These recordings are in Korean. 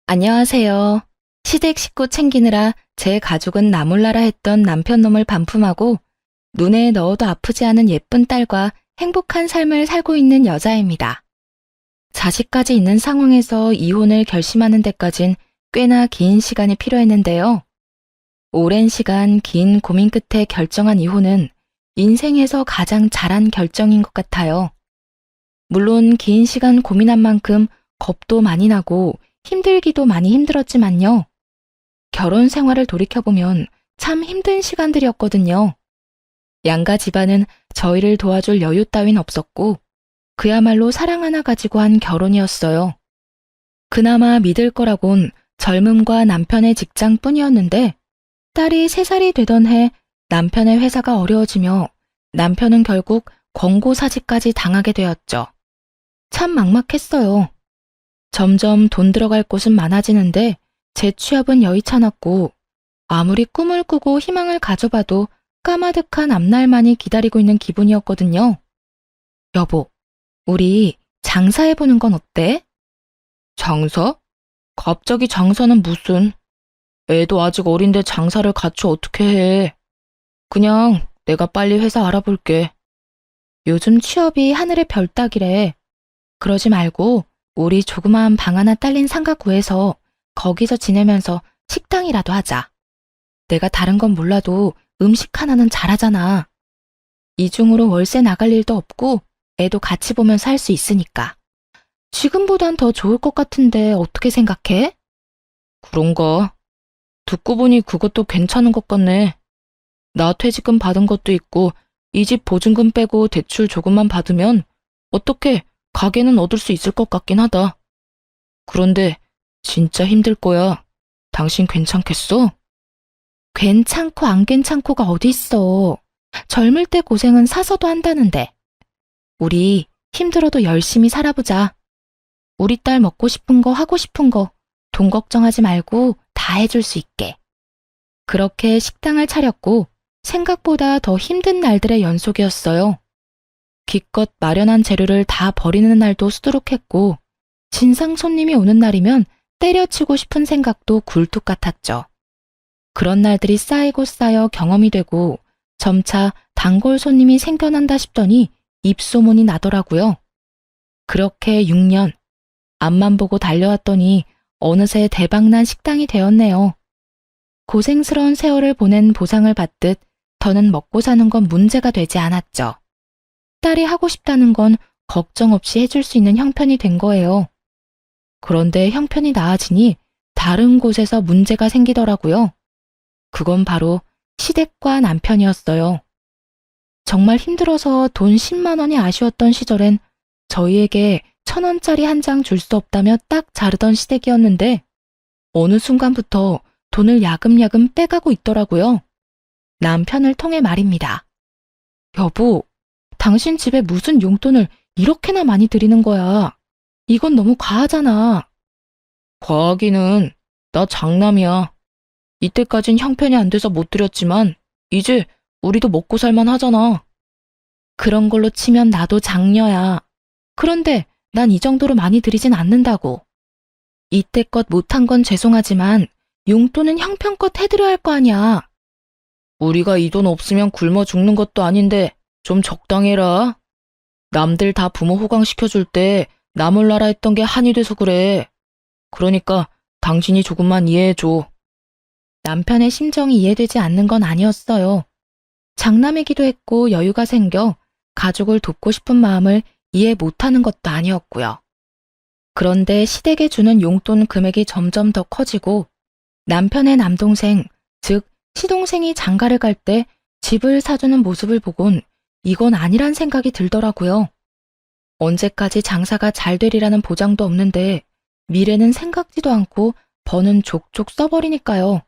안녕하세요. 시댁 식구 챙기느라 제 가족은 나 몰라라 했던 남편 놈을 반품하고 눈에 넣어도 아프지 않은 예쁜 딸과 행복한 삶을 살고 있는 여자입니다. 자식까지 있는 상황에서 이혼을 결심하는 데까진 꽤나 긴 시간이 필요했는데요. 오랜 시간 긴 고민 끝에 결정한 이혼은 인생에서 가장 잘한 결정인 것 같아요. 물론 긴 시간 고민한 만큼 겁도 많이 나고 힘들기도 많이 힘들었지만요. 결혼 생활을 돌이켜보면 참 힘든 시간들이었거든요. 양가 집안은 저희를 도와줄 여유 따윈 없었고 그야말로 사랑 하나 가지고 한 결혼이었어요. 그나마 믿을 거라곤 젊음과 남편의 직장뿐이었는데 딸이 3살이 되던 해 남편의 회사가 어려워지며 남편은 결국 권고사직까지 당하게 되었죠. 참 막막했어요. 점점 돈 들어갈 곳은 많아지는데 제 취업은 여의찮았고 아무리 꿈을 꾸고 희망을 가져봐도 까마득한 앞날만이 기다리고 있는 기분이었거든요. 여보, 우리 장사해보는 건 어때? 장사? 갑자기 장사는 무슨? 애도 아직 어린데 장사를 같이 어떻게 해? 그냥 내가 빨리 회사 알아볼게. 요즘 취업이 하늘의 별 따기래. 그러지 말고 우리 조그마한 방 하나 딸린 상가 구해서 거기서 지내면서 식당이라도 하자. 내가 다른 건 몰라도 음식 하나는 잘하잖아. 이중으로 월세 나갈 일도 없고 애도 같이 보면서 할 수 있으니까. 지금보단 더 좋을 것 같은데 어떻게 생각해? 그런가? 듣고 보니 그것도 괜찮은 것 같네. 나 퇴직금 받은 것도 있고 이 집 보증금 빼고 대출 조금만 받으면 어떻게 가게는 얻을 수 있을 것 같긴 하다. 그런데 진짜 힘들 거야. 당신 괜찮겠어? 괜찮고 안 괜찮고가 어디 있어. 젊을 때 고생은 사서도 한다는데. 우리 힘들어도 열심히 살아보자. 우리 딸 먹고 싶은 거 하고 싶은 거 돈 걱정하지 말고 다 해줄 수 있게. 그렇게 식당을 차렸고 생각보다 더 힘든 날들의 연속이었어요. 기껏 마련한 재료를 다 버리는 날도 수두룩했고 진상 손님이 오는 날이면 때려치고 싶은 생각도 굴뚝 같았죠. 그런 날들이 쌓이고 쌓여 경험이 되고 점차 단골 손님이 생겨난다 싶더니 입소문이 나더라고요. 그렇게 6년, 앞만 보고 달려왔더니 어느새 대박난 식당이 되었네요. 고생스러운 세월을 보낸 보상을 받듯 더는 먹고 사는 건 문제가 되지 않았죠. 딸이 하고 싶다는 건 걱정 없이 해줄 수 있는 형편이 된 거예요. 그런데 형편이 나아지니 다른 곳에서 문제가 생기더라고요. 그건 바로 시댁과 남편이었어요. 정말 힘들어서 돈 10만 원이 아쉬웠던 시절엔 저희에게 1,000원짜리 한 장 줄 수 없다며 딱 자르던 시댁이었는데 어느 순간부터 돈을 야금야금 빼가고 있더라고요. 남편을 통해 말입니다. 여보, 당신 집에 무슨 용돈을 이렇게나 많이 드리는 거야. 이건 너무 과하잖아. 과하기는 나 장남이야. 이때까진 형편이 안 돼서 못 드렸지만 이제 우리도 먹고 살만 하잖아. 그런 걸로 치면 나도 장녀야. 그런데 난 이 정도로 많이 드리진 않는다고. 이때껏 못한 건 죄송하지만 용돈은 형편껏 해드려야 할 거 아니야. 우리가 이 돈 없으면 굶어 죽는 것도 아닌데 좀 적당해라. 남들 다 부모 호강시켜줄 때 나 몰라라 했던 게 한이 돼서 그래. 그러니까 당신이 조금만 이해해줘. 남편의 심정이 이해되지 않는 건 아니었어요. 장남이기도 했고 여유가 생겨 가족을 돕고 싶은 마음을 이해 못하는 것도 아니었고요. 그런데 시댁에 주는 용돈 금액이 점점 더 커지고 남편의 남동생, 즉 시동생이 장가를 갈 때 집을 사주는 모습을 보곤 이건 아니란 생각이 들더라고요. 언제까지 장사가 잘 되리라는 보장도 없는데 미래는 생각지도 않고 버는 족족 써버리니까요.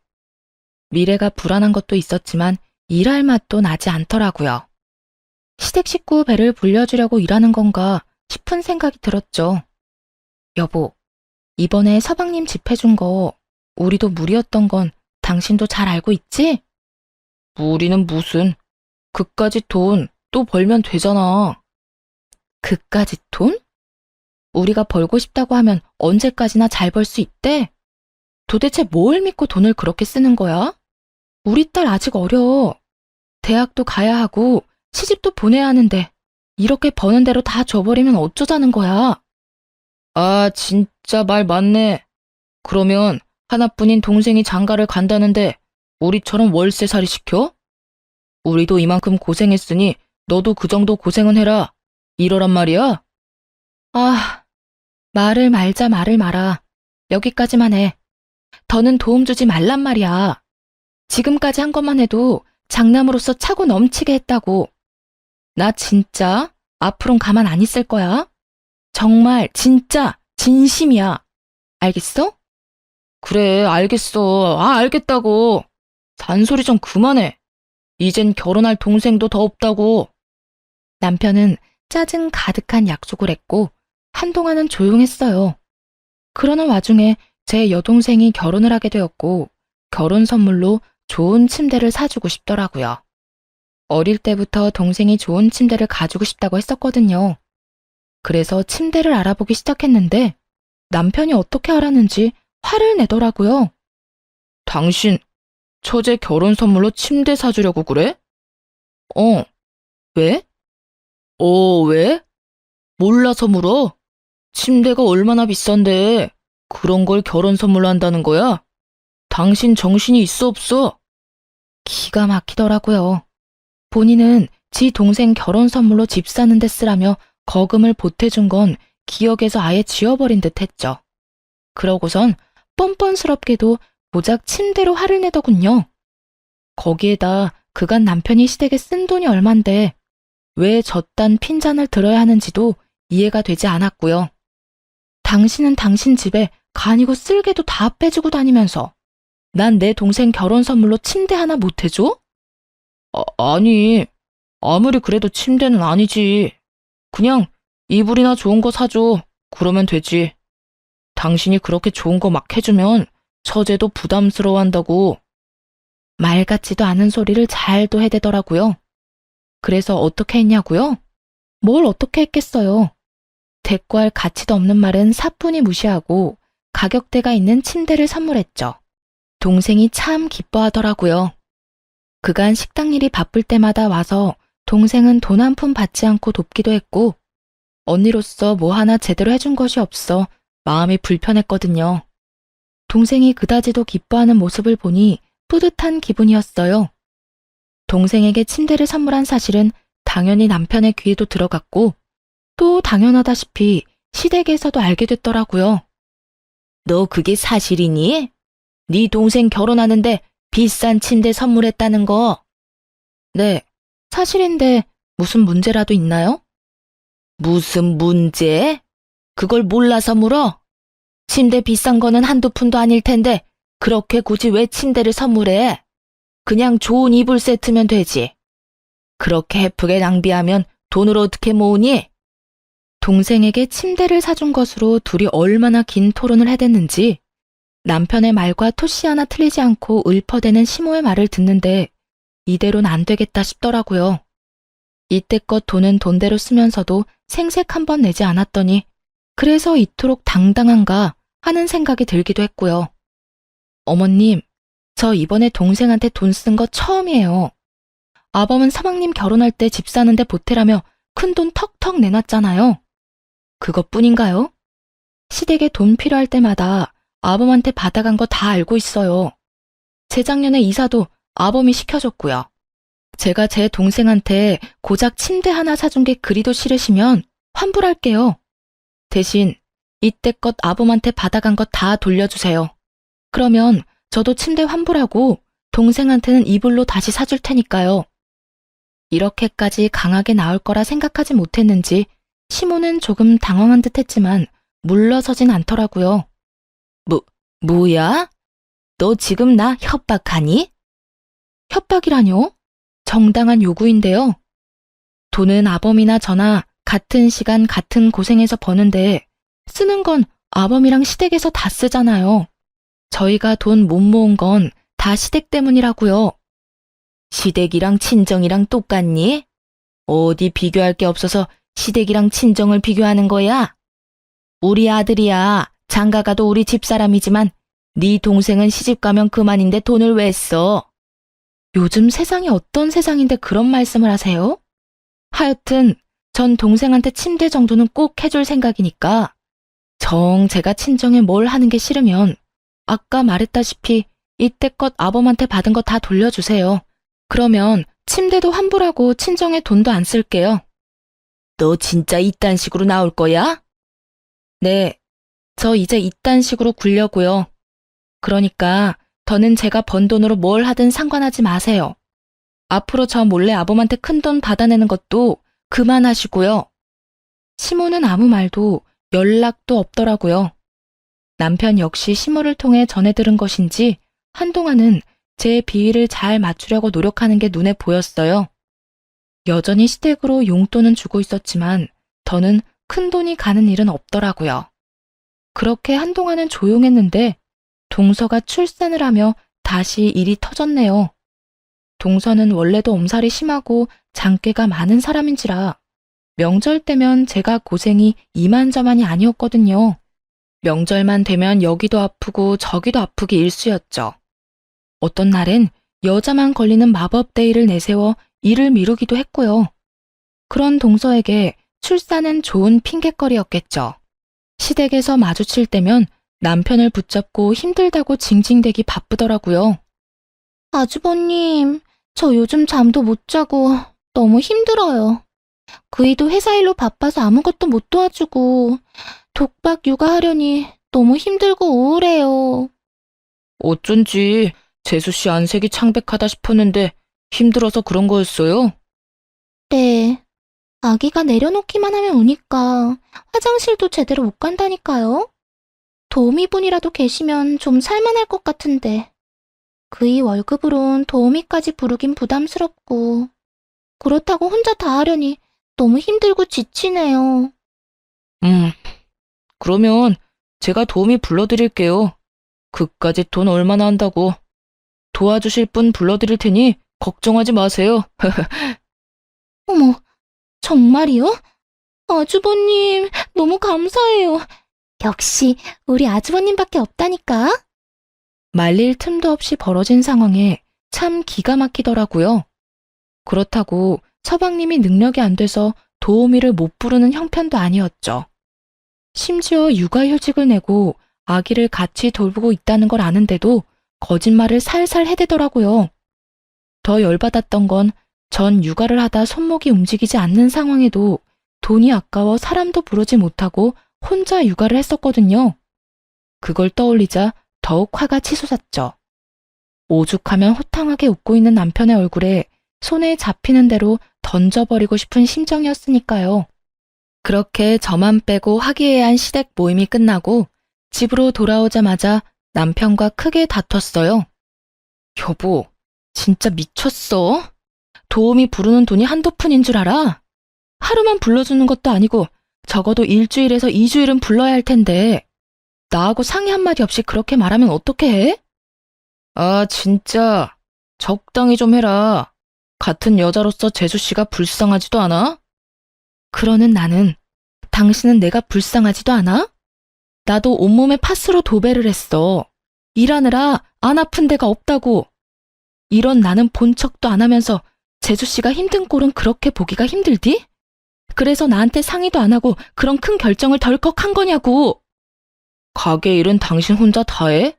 미래가 불안한 것도 있었지만 일할 맛도 나지 않더라고요. 시댁 식구 배를 불려주려고 일하는 건가 싶은 생각이 들었죠. 여보, 이번에 서방님 집 해준 거 우리도 무리였던 건 당신도 잘 알고 있지? 무리는 무슨, 그까짓 돈 또 벌면 되잖아. 그까짓 돈? 우리가 벌고 싶다고 하면 언제까지나 잘 벌 수 있대? 도대체 뭘 믿고 돈을 그렇게 쓰는 거야? 우리 딸 아직 어려. 대학도 가야 하고 시집도 보내야 하는데 이렇게 버는 대로 다 줘버리면 어쩌자는 거야? 아, 진짜 말 맞네. 그러면 하나뿐인 동생이 장가를 간다는데 우리처럼 월세살이 시켜? 우리도 이만큼 고생했으니 너도 그 정도 고생은 해라. 이러란 말이야? 아, 말을 말자 말을 말아. 여기까지만 해. 더는 도움 주지 말란 말이야. 지금까지 한 것만 해도 장남으로서 차고 넘치게 했다고. 나 진짜 앞으론 가만 안 있을 거야. 정말 진짜 진심이야. 알겠어? 그래, 알겠어. 아, 알겠다고. 잔소리 좀 그만해. 이젠 결혼할 동생도 더 없다고. 남편은 짜증 가득한 약속을 했고 한동안은 조용했어요. 그러는 와중에 제 여동생이 결혼을 하게 되었고 결혼 선물로 좋은 침대를 사주고 싶더라고요. 어릴 때부터 동생이 좋은 침대를 가지고 싶다고 했었거든요. 그래서 침대를 알아보기 시작했는데 남편이 어떻게 알았는지 화를 내더라고요. 당신 처제 결혼 선물로 침대 사주려고 그래? 왜? 왜? 몰라서 물어? 침대가 얼마나 비싼데 그런 걸 결혼 선물로 한다는 거야? 당신 정신이 있어 없어? 기가 막히더라고요. 본인은 지 동생 결혼 선물로 집 사는 데 쓰라며 거금을 보태준 건 기억에서 아예 지워버린 듯 했죠. 그러고선 뻔뻔스럽게도 고작 침대로 화를 내더군요. 거기에다 그간 남편이 시댁에 쓴 돈이 얼만데 왜 저딴 핀잔을 들어야 하는지도 이해가 되지 않았고요. 당신은 당신 집에 간이고 쓸개도 다 빼주고 다니면서 난 내 동생 결혼 선물로 침대 하나 못 해줘? 아니, 아무리 그래도 침대는 아니지. 그냥 이불이나 좋은 거 사줘. 그러면 되지. 당신이 그렇게 좋은 거 막 해주면 처제도 부담스러워한다고. 말 같지도 않은 소리를 잘도 해대더라고요. 그래서 어떻게 했냐고요? 뭘 어떻게 했겠어요. 대꾸할 가치도 없는 말은 사뿐히 무시하고 가격대가 있는 침대를 선물했죠. 동생이 참 기뻐하더라고요. 그간 식당 일이 바쁠 때마다 와서 동생은 돈 한 푼 받지 않고 돕기도 했고 언니로서 뭐 하나 제대로 해준 것이 없어 마음이 불편했거든요. 동생이 그다지도 기뻐하는 모습을 보니 뿌듯한 기분이었어요. 동생에게 침대를 선물한 사실은 당연히 남편의 귀에도 들어갔고 또 당연하다시피 시댁에서도 알게 됐더라고요. 너 그게 사실이니? 네 동생 결혼하는데 비싼 침대 선물했다는 거. 네, 사실인데 무슨 문제라도 있나요? 무슨 문제? 그걸 몰라서 물어? 침대 비싼 거는 한두 푼도 아닐 텐데 그렇게 굳이 왜 침대를 선물해? 그냥 좋은 이불 세트면 되지. 그렇게 헤프게 낭비하면 돈을 어떻게 모으니? 동생에게 침대를 사준 것으로 둘이 얼마나 긴 토론을 해댔는지 남편의 말과 토씨 하나 틀리지 않고 읊어대는 시모의 말을 듣는데 이대로는 안 되겠다 싶더라고요. 이때껏 돈은 돈대로 쓰면서도 생색 한 번 내지 않았더니 그래서 이토록 당당한가 하는 생각이 들기도 했고요. 어머님, 저 이번에 동생한테 돈 쓴 거 처음이에요. 아범은 사방님 결혼할 때 집 사는데 보태라며 큰돈 턱턱 내놨잖아요. 그것뿐인가요? 시댁에 돈 필요할 때마다 아범한테 받아간 거 다 알고 있어요. 재작년에 이사도 아범이 시켜줬고요. 제가 제 동생한테 고작 침대 하나 사준 게 그리도 싫으시면 환불할게요. 대신 이때껏 아범한테 받아간 거 다 돌려주세요. 그러면 저도 침대 환불하고 동생한테는 이불로 다시 사줄 테니까요. 이렇게까지 강하게 나올 거라 생각하지 못했는지 시모는 조금 당황한 듯 했지만 물러서진 않더라고요. 뭐야? 너 지금 나 협박하니? 협박이라뇨? 정당한 요구인데요. 돈은 아범이나 저나 같은 시간 같은 고생해서 버는데 쓰는 건 아범이랑 시댁에서 다 쓰잖아요. 저희가 돈 못 모은 건 다 시댁 때문이라고요. 시댁이랑 친정이랑 똑같니? 어디 비교할 게 없어서 시댁이랑 친정을 비교하는 거야? 우리 아들이야. 장가가도 우리 집사람이지만 네 동생은 시집 가면 그만인데 돈을 왜 써? 요즘 세상이 어떤 세상인데 그런 말씀을 하세요? 하여튼 전 동생한테 침대 정도는 꼭 해줄 생각이니까 정 제가 친정에 뭘 하는 게 싫으면 아까 말했다시피 이때껏 아범한테 받은 거 다 돌려주세요. 그러면 침대도 환불하고 친정에 돈도 안 쓸게요. 너 진짜 이딴 식으로 나올 거야? 네, 저 이제 이딴 식으로 굴려고요. 그러니까 더는 제가 번 돈으로 뭘 하든 상관하지 마세요. 앞으로 저 몰래 아범한테 큰돈 받아내는 것도 그만하시고요. 시모는 아무 말도 연락도 없더라고요. 남편 역시 시모를 통해 전해 들은 것인지 한동안은 제 비위를 잘 맞추려고 노력하는 게 눈에 보였어요. 여전히 시댁으로 용돈은 주고 있었지만 더는 큰 돈이 가는 일은 없더라고요. 그렇게 한동안은 조용했는데 동서가 출산을 하며 다시 일이 터졌네요. 동서는 원래도 엄살이 심하고 장깨가 많은 사람인지라 명절 때면 제가 고생이 이만저만이 아니었거든요. 명절만 되면 여기도 아프고 저기도 아프기 일쑤였죠. 어떤 날엔 여자만 걸리는 마법데이를 내세워 일을 미루기도 했고요. 그런 동서에게 출산은 좋은 핑곗거리였겠죠. 시댁에서 마주칠 때면 남편을 붙잡고 힘들다고 징징대기 바쁘더라고요. 아주버님, 저 요즘 잠도 못 자고 너무 힘들어요. 그이도 회사 일로 바빠서 아무것도 못 도와주고 독박 육아하려니 너무 힘들고 우울해요. 어쩐지 재수씨 안색이 창백하다 싶었는데 힘들어서 그런 거였어요? 네. 아기가 내려놓기만 하면 우니까 화장실도 제대로 못 간다니까요. 도우미분이라도 계시면 좀 살만할 것 같은데 그이 월급으론 도우미까지 부르긴 부담스럽고 그렇다고 혼자 다 하려니 너무 힘들고 지치네요. 그러면 제가 도우미 불러드릴게요. 그까짓 돈 얼마나 한다고. 도와주실 분 불러드릴 테니 걱정하지 마세요. 어머, 정말이요? 아주버님, 너무 감사해요. 역시 우리 아주버님밖에 없다니까. 말릴 틈도 없이 벌어진 상황에 참 기가 막히더라고요. 그렇다고 서방님이 능력이 안 돼서 도우미를 못 부르는 형편도 아니었죠. 심지어 육아휴직을 내고 아기를 같이 돌보고 있다는 걸 아는데도 거짓말을 살살 해대더라고요. 더 열받았던 건 전 육아를 하다 손목이 움직이지 않는 상황에도 돈이 아까워 사람도 부르지 못하고 혼자 육아를 했었거든요. 그걸 떠올리자 더욱 화가 치솟았죠. 오죽하면 호탕하게 웃고 있는 남편의 얼굴에 손에 잡히는 대로 던져버리고 싶은 심정이었으니까요. 그렇게 저만 빼고 화기애애한 시댁 모임이 끝나고 집으로 돌아오자마자 남편과 크게 다퉜어요. 여보, 진짜 미쳤어? 도우미 부르는 돈이 한두 푼인 줄 알아? 하루만 불러주는 것도 아니고 적어도 일주일에서 2주일은 불러야 할 텐데 나하고 상의 한마디 없이 그렇게 말하면 어떻게 해? 아, 진짜 적당히 좀 해라. 같은 여자로서 재수씨가 불쌍하지도 않아? 그러는 나는 당신은 내가 불쌍하지도 않아? 나도 온몸에 파스로 도배를 했어. 일하느라 안 아픈 데가 없다고. 이런 나는 본 척도 안 하면서 재수씨가 힘든 꼴은 그렇게 보기가 힘들디? 그래서 나한테 상의도 안 하고 그런 큰 결정을 덜컥 한 거냐고. 가게 일은 당신 혼자 다 해?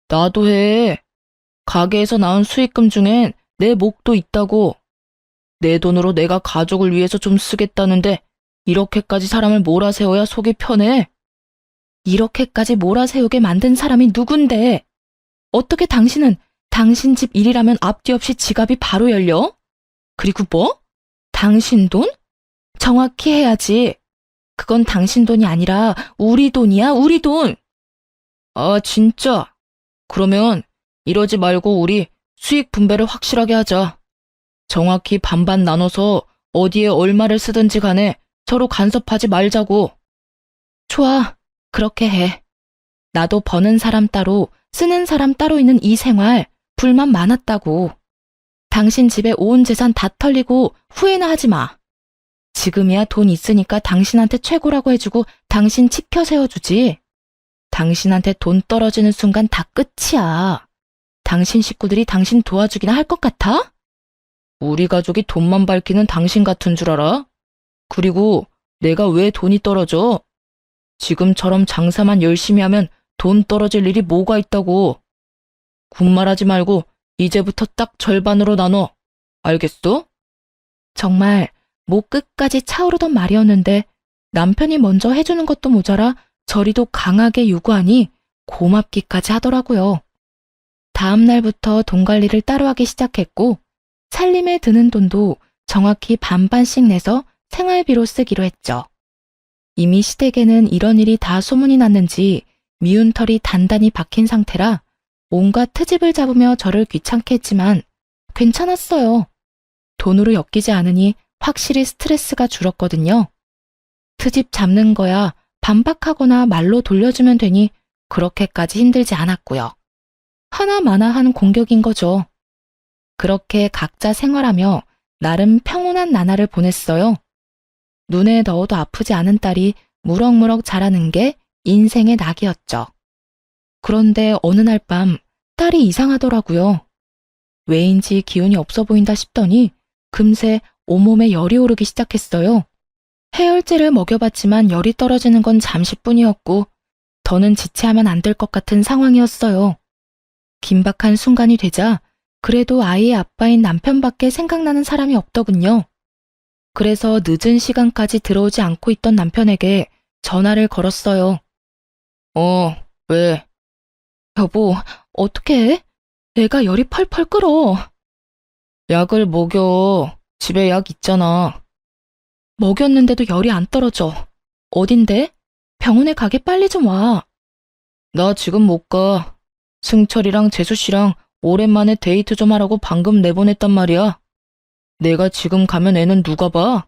나도 해. 가게에서 나온 수익금 중엔 내 몫도 있다고. 내 돈으로 내가 가족을 위해서 좀 쓰겠다는데 이렇게까지 사람을 몰아세워야 속이 편해? 이렇게까지 몰아세우게 만든 사람이 누군데? 어떻게 당신은 당신 집 일이라면 앞뒤 없이 지갑이 바로 열려? 그리고 뭐? 당신 돈? 정확히 해야지. 그건 당신 돈이 아니라 우리 돈이야, 우리 돈. 아, 진짜? 그러면 이러지 말고 우리 수익 분배를 확실하게 하자. 정확히 반반 나눠서 어디에 얼마를 쓰든지 간에 서로 간섭하지 말자고. 좋아, 그렇게 해. 나도 버는 사람 따로 쓰는 사람 따로 있는 이 생활 불만 많았다고. 당신 집에 온 재산 다 털리고 후회나 하지 마. 지금이야 돈 있으니까 당신한테 최고라고 해주고 당신 치켜 세워주지. 당신한테 돈 떨어지는 순간 다 끝이야. 당신 식구들이 당신 도와주기나 할 것 같아? 우리 가족이 돈만 밝히는 당신 같은 줄 알아? 그리고 내가 왜 돈이 떨어져? 지금처럼 장사만 열심히 하면 돈 떨어질 일이 뭐가 있다고. 군말하지 말고 이제부터 딱 절반으로 나눠. 알겠어? 정말 목 끝까지 차오르던 말이었는데 남편이 먼저 해주는 것도 모자라 저리도 강하게 요구하니 고맙기까지 하더라고요. 다음 날부터 돈 관리를 따로 하기 시작했고 살림에 드는 돈도 정확히 반반씩 내서 생활비로 쓰기로 했죠. 이미 시댁에는 이런 일이 다 소문이 났는지 미운 털이 단단히 박힌 상태라 온갖 트집을 잡으며 저를 귀찮게 했지만 괜찮았어요. 돈으로 엮이지 않으니 확실히 스트레스가 줄었거든요. 트집 잡는 거야 반박하거나 말로 돌려주면 되니 그렇게까지 힘들지 않았고요. 하나마나한 공격인 거죠. 그렇게 각자 생활하며 나름 평온한 나날을 보냈어요. 눈에 넣어도 아프지 않은 딸이 무럭무럭 자라는 게 인생의 낙이었죠. 그런데 어느 날 밤 딸이 이상하더라고요. 왜인지 기운이 없어 보인다 싶더니 금세 온몸에 열이 오르기 시작했어요. 해열제를 먹여봤지만 열이 떨어지는 건 잠시뿐이었고 더는 지체하면 안 될 것 같은 상황이었어요. 긴박한 순간이 되자 그래도 아이의 아빠인 남편밖에 생각나는 사람이 없더군요. 그래서 늦은 시간까지 들어오지 않고 있던 남편에게 전화를 걸었어요. 왜? 여보, 어떻게 해? 애가 열이 펄펄 끓어. 약을 먹여. 집에 약 있잖아. 먹였는데도 열이 안 떨어져. 어딘데? 병원에 가게 빨리 좀 와. 나 지금 못 가. 승철이랑 재수씨랑 오랜만에 데이트 좀 하라고 방금 내보냈단 말이야. 내가 지금 가면 애는 누가 봐?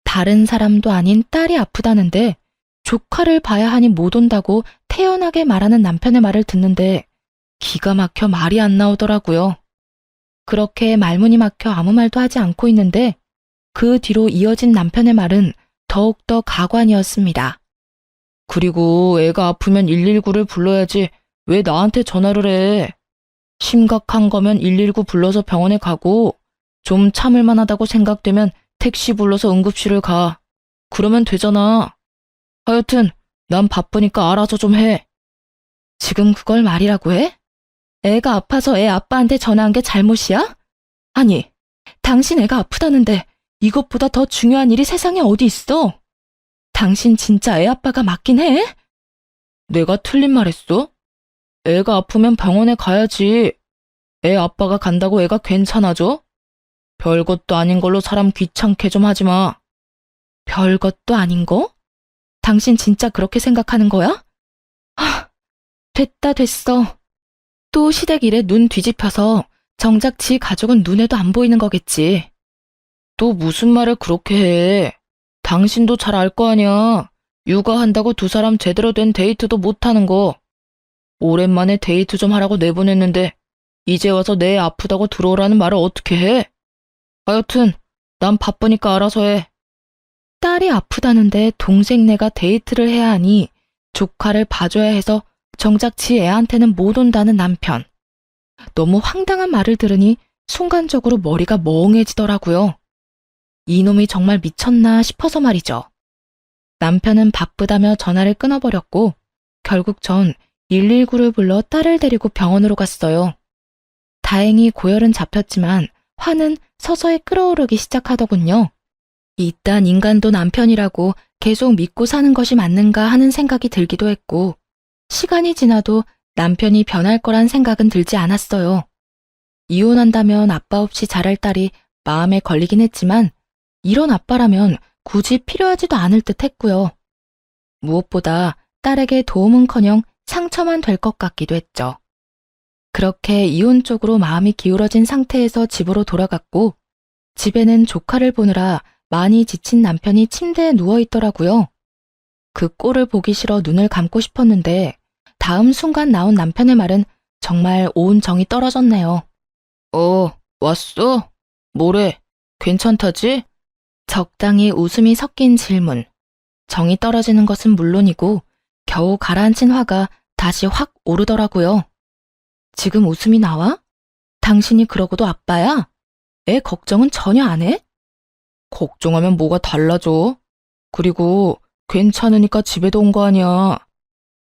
다른 사람도 아닌 딸이 아프다는데 조카를 봐야 하니 못 온다고 태연하게 말하는 남편의 말을 듣는데 기가 막혀 말이 안 나오더라고요. 그렇게 말문이 막혀 아무 말도 하지 않고 있는데 그 뒤로 이어진 남편의 말은 더욱더 가관이었습니다. 그리고 애가 아프면 119를 불러야지 왜 나한테 전화를 해? 심각한 거면 119 불러서 병원에 가고 좀 참을 만하다고 생각되면 택시 불러서 응급실을 가. 그러면 되잖아. 하여튼 난 바쁘니까 알아서 좀 해. 지금 그걸 말이라고 해? 애가 아파서 애 아빠한테 전화한 게 잘못이야? 아니, 당신 애가 아프다는데 이것보다 더 중요한 일이 세상에 어디 있어? 당신 진짜 애 아빠가 맞긴 해? 내가 틀린 말 했어? 애가 아프면 병원에 가야지. 애 아빠가 간다고 애가 괜찮아져? 별것도 아닌 걸로 사람 귀찮게 좀 하지 마. 별것도 아닌 거? 당신 진짜 그렇게 생각하는 거야? 됐어. 또 시댁 일에 눈 뒤집혀서 정작 지 가족은 눈에도 안 보이는 거겠지. 또 무슨 말을 그렇게 해. 당신도 잘 알 거 아니야. 육아한다고 두 사람 제대로 된 데이트도 못하는 거. 오랜만에 데이트 좀 하라고 내보냈는데 이제 와서 내 애 아프다고 들어오라는 말을 어떻게 해? 하여튼 난 바쁘니까 알아서 해. 딸이 아프다는데 동생네가 데이트를 해야 하니 조카를 봐줘야 해서 정작 지 애한테는 못 온다는 남편. 너무 황당한 말을 들으니 순간적으로 머리가 멍해지더라고요. 이놈이 정말 미쳤나 싶어서 말이죠. 남편은 바쁘다며 전화를 끊어버렸고 결국 전 119를 불러 딸을 데리고 병원으로 갔어요. 다행히 고열은 잡혔지만 화는 서서히 끓어오르기 시작하더군요. 이딴 인간도 남편이라고 계속 믿고 사는 것이 맞는가 하는 생각이 들기도 했고 시간이 지나도 남편이 변할 거란 생각은 들지 않았어요. 이혼한다면 아빠 없이 자랄 딸이 마음에 걸리긴 했지만 이런 아빠라면 굳이 필요하지도 않을 듯 했고요. 무엇보다 딸에게 도움은커녕 상처만 될 것 같기도 했죠. 그렇게 이혼 쪽으로 마음이 기울어진 상태에서 집으로 돌아갔고 집에는 조카를 보느라 많이 지친 남편이 침대에 누워있더라고요. 그 꼴을 보기 싫어 눈을 감고 싶었는데 다음 순간 나온 남편의 말은 정말 온 정이 떨어졌네요. 왔어? 뭐래? 괜찮다지? 적당히 웃음이 섞인 질문. 정이 떨어지는 것은 물론이고 겨우 가라앉힌 화가 다시 확 오르더라고요. 지금 웃음이 나와? 당신이 그러고도 아빠야? 애 걱정은 전혀 안 해? 걱정하면 뭐가 달라져? 그리고 괜찮으니까 집에도 온 거 아니야.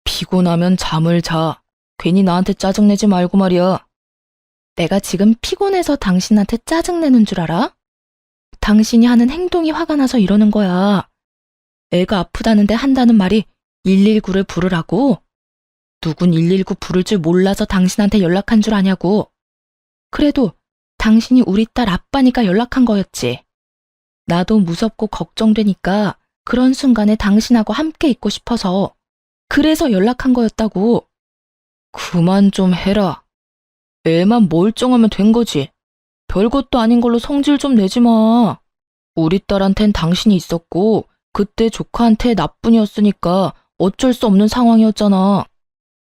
피곤하면 잠을 자. 괜히 나한테 짜증내지 말고 말이야. 내가 지금 피곤해서 당신한테 짜증내는 줄 알아? 당신이 하는 행동이 화가 나서 이러는 거야. 애가 아프다는데 한다는 말이 119를 부르라고? 누군 119 부를 줄 몰라서 당신한테 연락한 줄 아냐고. 그래도 당신이 우리 딸 아빠니까 연락한 거였지. 나도 무섭고 걱정되니까 그런 순간에 당신하고 함께 있고 싶어서 그래서 연락한 거였다고. 그만 좀 해라. 애만 멀쩡하면 된 거지. 별것도 아닌 걸로 성질 좀 내지 마. 우리 딸한텐 당신이 있었고 그때 조카한테 나뿐이었으니까 어쩔 수 없는 상황이었잖아.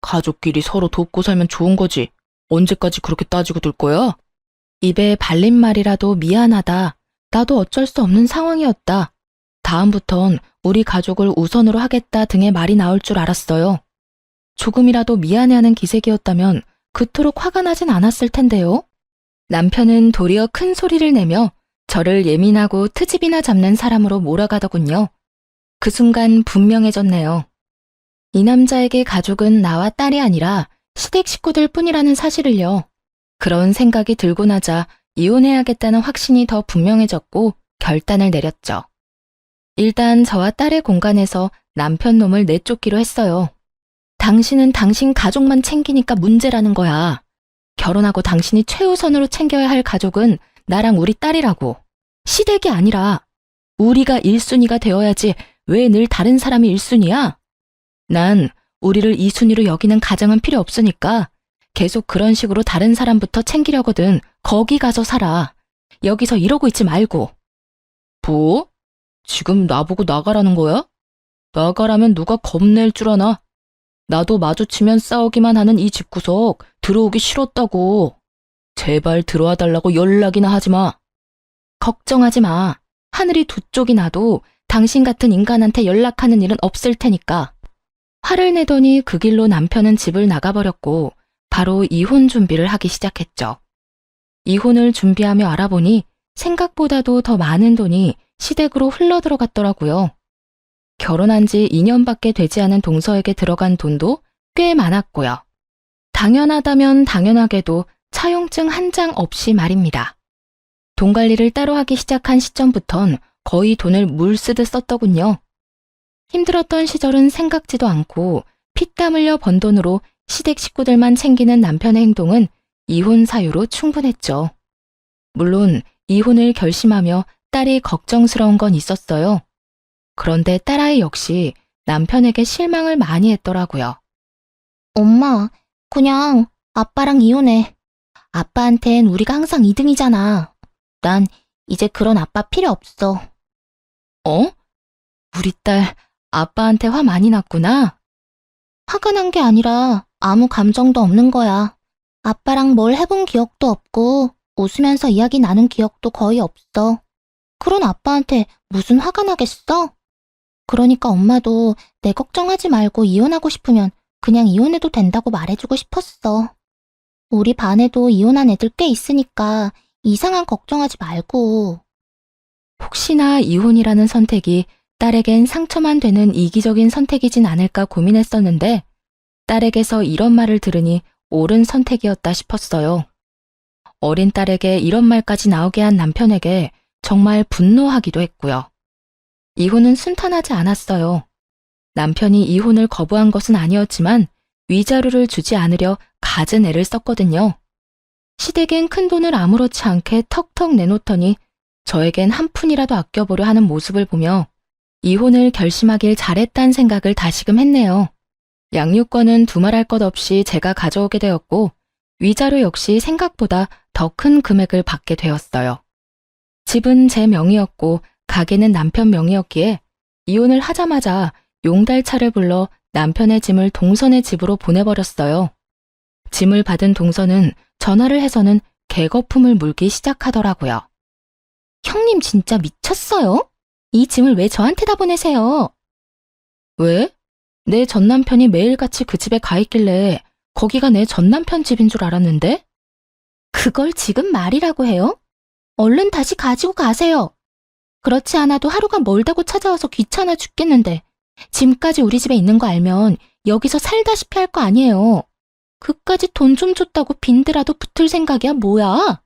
가족끼리 서로 돕고 살면 좋은 거지. 언제까지 그렇게 따지고 둘 거야? 입에 발린 말이라도 미안하다. 나도 어쩔 수 없는 상황이었다. 다음부턴 우리 가족을 우선으로 하겠다 등의 말이 나올 줄 알았어요. 조금이라도 미안해하는 기색이었다면 그토록 화가 나진 않았을 텐데요. 남편은 도리어 큰 소리를 내며 저를 예민하고 트집이나 잡는 사람으로 몰아가더군요. 그 순간 분명해졌네요. 이 남자에게 가족은 나와 딸이 아니라 시댁 식구들 뿐이라는 사실을요. 그런 생각이 들고 나자 이혼해야겠다는 확신이 더 분명해졌고 결단을 내렸죠. 일단 저와 딸의 공간에서 남편 놈을 내쫓기로 했어요. 당신은 당신 가족만 챙기니까 문제라는 거야. 결혼하고 당신이 최우선으로 챙겨야 할 가족은 나랑 우리 딸이라고. 시댁이 아니라 우리가 1순위가 되어야지 왜 늘 다른 사람이 1순위야? 난 우리를 2순위로 여기는 가정은 필요 없으니까 계속 그런 식으로 다른 사람부터 챙기려거든. 거기 가서 살아. 여기서 이러고 있지 말고. 뭐? 지금 나보고 나가라는 거야? 나가라면 누가 겁낼 줄 아나? 나도 마주치면 싸우기만 하는 이 집구석 들어오기 싫었다고. 제발 들어와 달라고 연락이나 하지 마. 걱정하지 마. 하늘이 두 쪽이 나도 당신 같은 인간한테 연락하는 일은 없을 테니까. 화를 내더니 그 길로 남편은 집을 나가버렸고 바로 이혼 준비를 하기 시작했죠. 이혼을 준비하며 알아보니 생각보다도 더 많은 돈이 시댁으로 흘러들어갔더라고요. 결혼한 지 2년밖에 되지 않은 동서에게 들어간 돈도 꽤 많았고요. 당연하다면 당연하게도 차용증 한 장 없이 말입니다. 돈 관리를 따로 하기 시작한 시점부턴 거의 돈을 물 쓰듯 썼더군요. 힘들었던 시절은 생각지도 않고 피땀 흘려 번 돈으로 시댁 식구들만 챙기는 남편의 행동은 이혼 사유로 충분했죠. 물론 이혼을 결심하며 딸이 걱정스러운 건 있었어요. 그런데 딸아이 역시 남편에게 실망을 많이 했더라고요. 엄마, 그냥 아빠랑 이혼해. 아빠한텐 우리가 항상 2등이잖아. 난 이제 그런 아빠 필요 없어. 어? 우리 딸 아빠한테 화 많이 났구나? 화가 난 게 아니라 아무 감정도 없는 거야. 아빠랑 뭘 해본 기억도 없고 웃으면서 이야기 나눈 기억도 거의 없어. 그런 아빠한테 무슨 화가 나겠어? 그러니까 엄마도 내 걱정하지 말고 이혼하고 싶으면 그냥 이혼해도 된다고 말해주고 싶었어. 우리 반에도 이혼한 애들 꽤 있으니까 이상한 걱정하지 말고. 혹시나 이혼이라는 선택이 딸에겐 상처만 되는 이기적인 선택이진 않을까 고민했었는데 딸에게서 이런 말을 들으니 옳은 선택이었다 싶었어요. 어린 딸에게 이런 말까지 나오게 한 남편에게 정말 분노하기도 했고요. 이혼은 순탄하지 않았어요. 남편이 이혼을 거부한 것은 아니었지만 위자료를 주지 않으려 갖은 애를 썼거든요. 시댁엔 큰 돈을 아무렇지 않게 턱턱 내놓더니 저에겐 한 푼이라도 아껴보려 하는 모습을 보며 이혼을 결심하길 잘했다는 생각을 다시금 했네요. 양육권은 두말할 것 없이 제가 가져오게 되었고 위자료 역시 생각보다 더 큰 금액을 받게 되었어요. 집은 제 명의였고 가게는 남편 명의였기에 이혼을 하자마자 용달차를 불러 남편의 짐을 동선의 집으로 보내버렸어요. 짐을 받은 동선은 전화를 해서는 개거품을 물기 시작하더라고요. 형님 진짜 미쳤어요? 이 짐을 왜 저한테다 보내세요? 왜? 내 전남편이 매일같이 그 집에 가 있길래 거기가 내 전남편 집인 줄 알았는데? 그걸 지금 말이라고 해요? 얼른 다시 가지고 가세요. 그렇지 않아도 하루가 멀다고 찾아와서 귀찮아 죽겠는데 짐까지 우리 집에 있는 거 알면 여기서 살다시피 할 거 아니에요. 그까지 돈 좀 줬다고 빈대라도 붙을 생각이야 뭐야?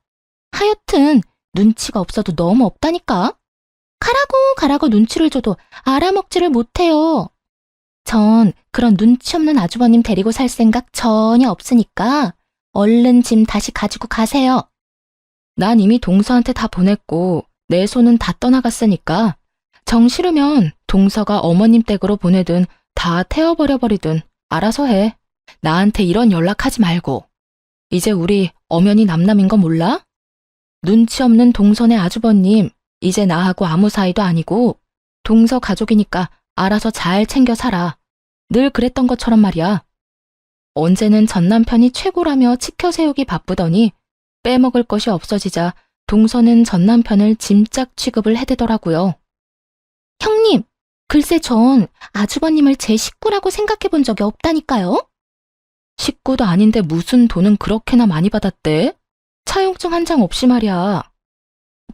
하여튼 눈치가 없어도 너무 없다니까. 가라고 눈치를 줘도 알아먹지를 못해요. 전 그런 눈치 없는 아주버님 데리고 살 생각 전혀 없으니까 얼른 짐 다시 가지고 가세요. 난 이미 동서한테 다 보냈고 내 손은 다 떠나갔으니까 정 싫으면 동서가 어머님 댁으로 보내든 다 태워버려버리든 알아서 해. 나한테 이런 연락하지 말고. 이제 우리 엄연히 남남인 거 몰라? 눈치 없는 동선의 아주버님, 이제 나하고 아무 사이도 아니고 동서 가족이니까 알아서 잘 챙겨 살아. 늘 그랬던 것처럼 말이야. 언제는 전남편이 최고라며 치켜세우기 바쁘더니 빼먹을 것이 없어지자 동서는 전남편을 짐짝 취급을 해대더라고요. 형님, 글쎄 전 아주버님을 제 식구라고 생각해 본 적이 없다니까요. 식구도 아닌데 무슨 돈은 그렇게나 많이 받았대? 차용증 한 장 없이 말이야.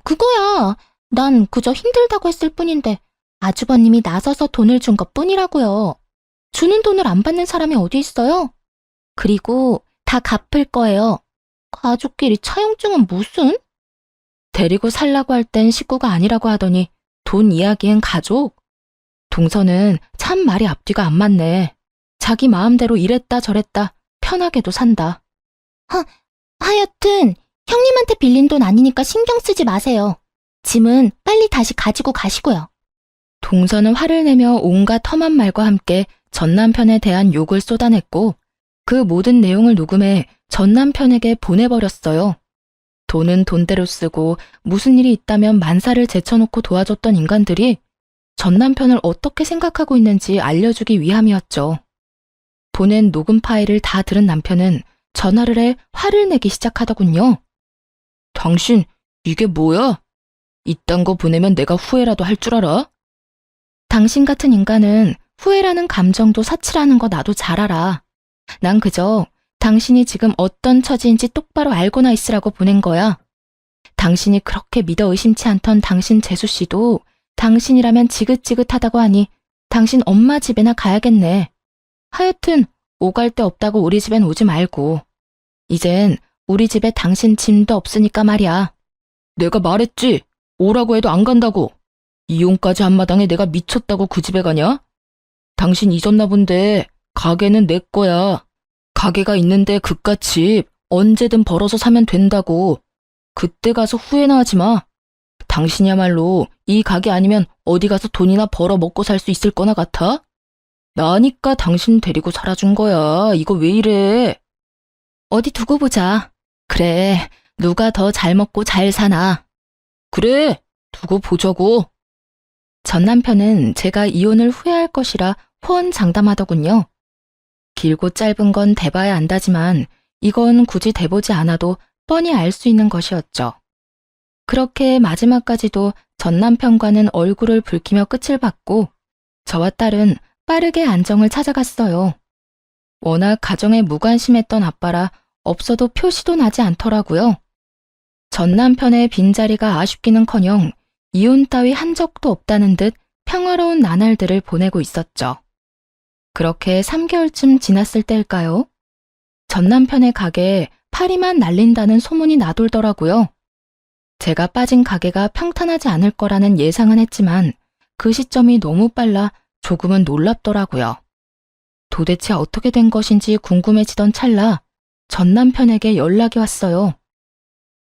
그거야. 난 그저 힘들다고 했을 뿐인데 아주버님이 나서서 돈을 준 것뿐이라고요. 주는 돈을 안 받는 사람이 어디 있어요? 그리고 다 갚을 거예요. 가족끼리 차용증은 무슨? 데리고 살라고 할 땐 식구가 아니라고 하더니 돈 이야기엔 가족? 동서는 참 말이 앞뒤가 안 맞네. 자기 마음대로 이랬다 저랬다 편하게도 산다. 하여튼 형님한테 빌린 돈 아니니까 신경 쓰지 마세요. 짐은 빨리 다시 가지고 가시고요. 동서는 화를 내며 온갖 험한 말과 함께 전남편에 대한 욕을 쏟아냈고 그 모든 내용을 녹음해 전남편에게 보내버렸어요. 돈은 돈대로 쓰고 무슨 일이 있다면 만사를 제쳐놓고 도와줬던 인간들이 전남편을 어떻게 생각하고 있는지 알려주기 위함이었죠. 보낸 녹음 파일을 다 들은 남편은 전화를 해 화를 내기 시작하더군요. 당신 이게 뭐야? 이딴 거 보내면 내가 후회라도 할 줄 알아? 당신 같은 인간은 후회라는 감정도 사치라는 거 나도 잘 알아. 난 그저 당신이 지금 어떤 처지인지 똑바로 알고나 있으라고 보낸 거야. 당신이 그렇게 믿어 의심치 않던 당신 재수씨도 당신이라면 지긋지긋하다고 하니 당신 엄마 집에나 가야겠네. 하여튼 오갈 데 없다고 우리 집엔 오지 말고. 이젠 우리 집에 당신 짐도 없으니까 말이야. 내가 말했지. 오라고 해도 안 간다고. 이혼까지 한 마당에 내가 미쳤다고 그 집에 가냐? 당신 잊었나 본데 가게는 내 거야. 가게가 있는데 그깟 집 언제든 벌어서 사면 된다고. 그때 가서 후회나 하지 마. 당신이야말로 이 가게 아니면 어디 가서 돈이나 벌어 먹고 살 수 있을 거나 같아? 나니까 당신 데리고 살아준 거야. 이거 왜 이래? 어디 두고 보자. 그래, 누가 더 잘 먹고 잘 사나. 그래, 두고 보자고. 전 남편은 제가 이혼을 후회할 것이라 호언장담하더군요. 길고 짧은 건 대봐야 안다지만 이건 굳이 대보지 않아도 뻔히 알 수 있는 것이었죠. 그렇게 마지막까지도 전 남편과는 얼굴을 붉히며 끝을 봤고 저와 딸은 빠르게 안정을 찾아갔어요. 워낙 가정에 무관심했던 아빠라 없어도 표시도 나지 않더라고요. 전 남편의 빈자리가 아쉽기는커녕 이혼 따위 한 적도 없다는 듯 평화로운 나날들을 보내고 있었죠. 그렇게 3개월쯤 지났을 때일까요? 전 남편의 가게에 파리만 날린다는 소문이 나돌더라고요. 제가 빠진 가게가 평탄하지 않을 거라는 예상은 했지만 그 시점이 너무 빨라 조금은 놀랍더라고요. 도대체 어떻게 된 것인지 궁금해지던 찰나 전 남편에게 연락이 왔어요.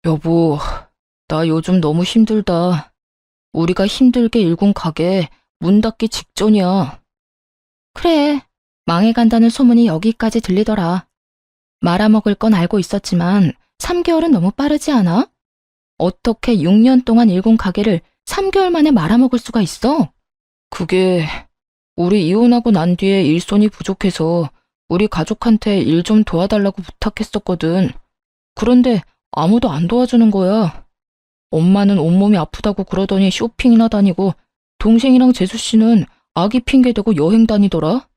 여보, 나 요즘 너무 힘들다. 우리가 힘들게 일군 가게 문 닫기 직전이야. 그래, 망해간다는 소문이 여기까지 들리더라. 말아먹을 건 알고 있었지만 3개월은 너무 빠르지 않아? 어떻게 6년 동안 일군 가게를 3개월 만에 말아먹을 수가 있어? 그게 우리 이혼하고 난 뒤에 일손이 부족해서 우리 가족한테 일 좀 도와달라고 부탁했었거든. 그런데 아무도 안 도와주는 거야. 엄마는 온몸이 아프다고 그러더니 쇼핑이나 다니고 동생이랑 재수씨는 아기 핑계대고 여행 다니더라.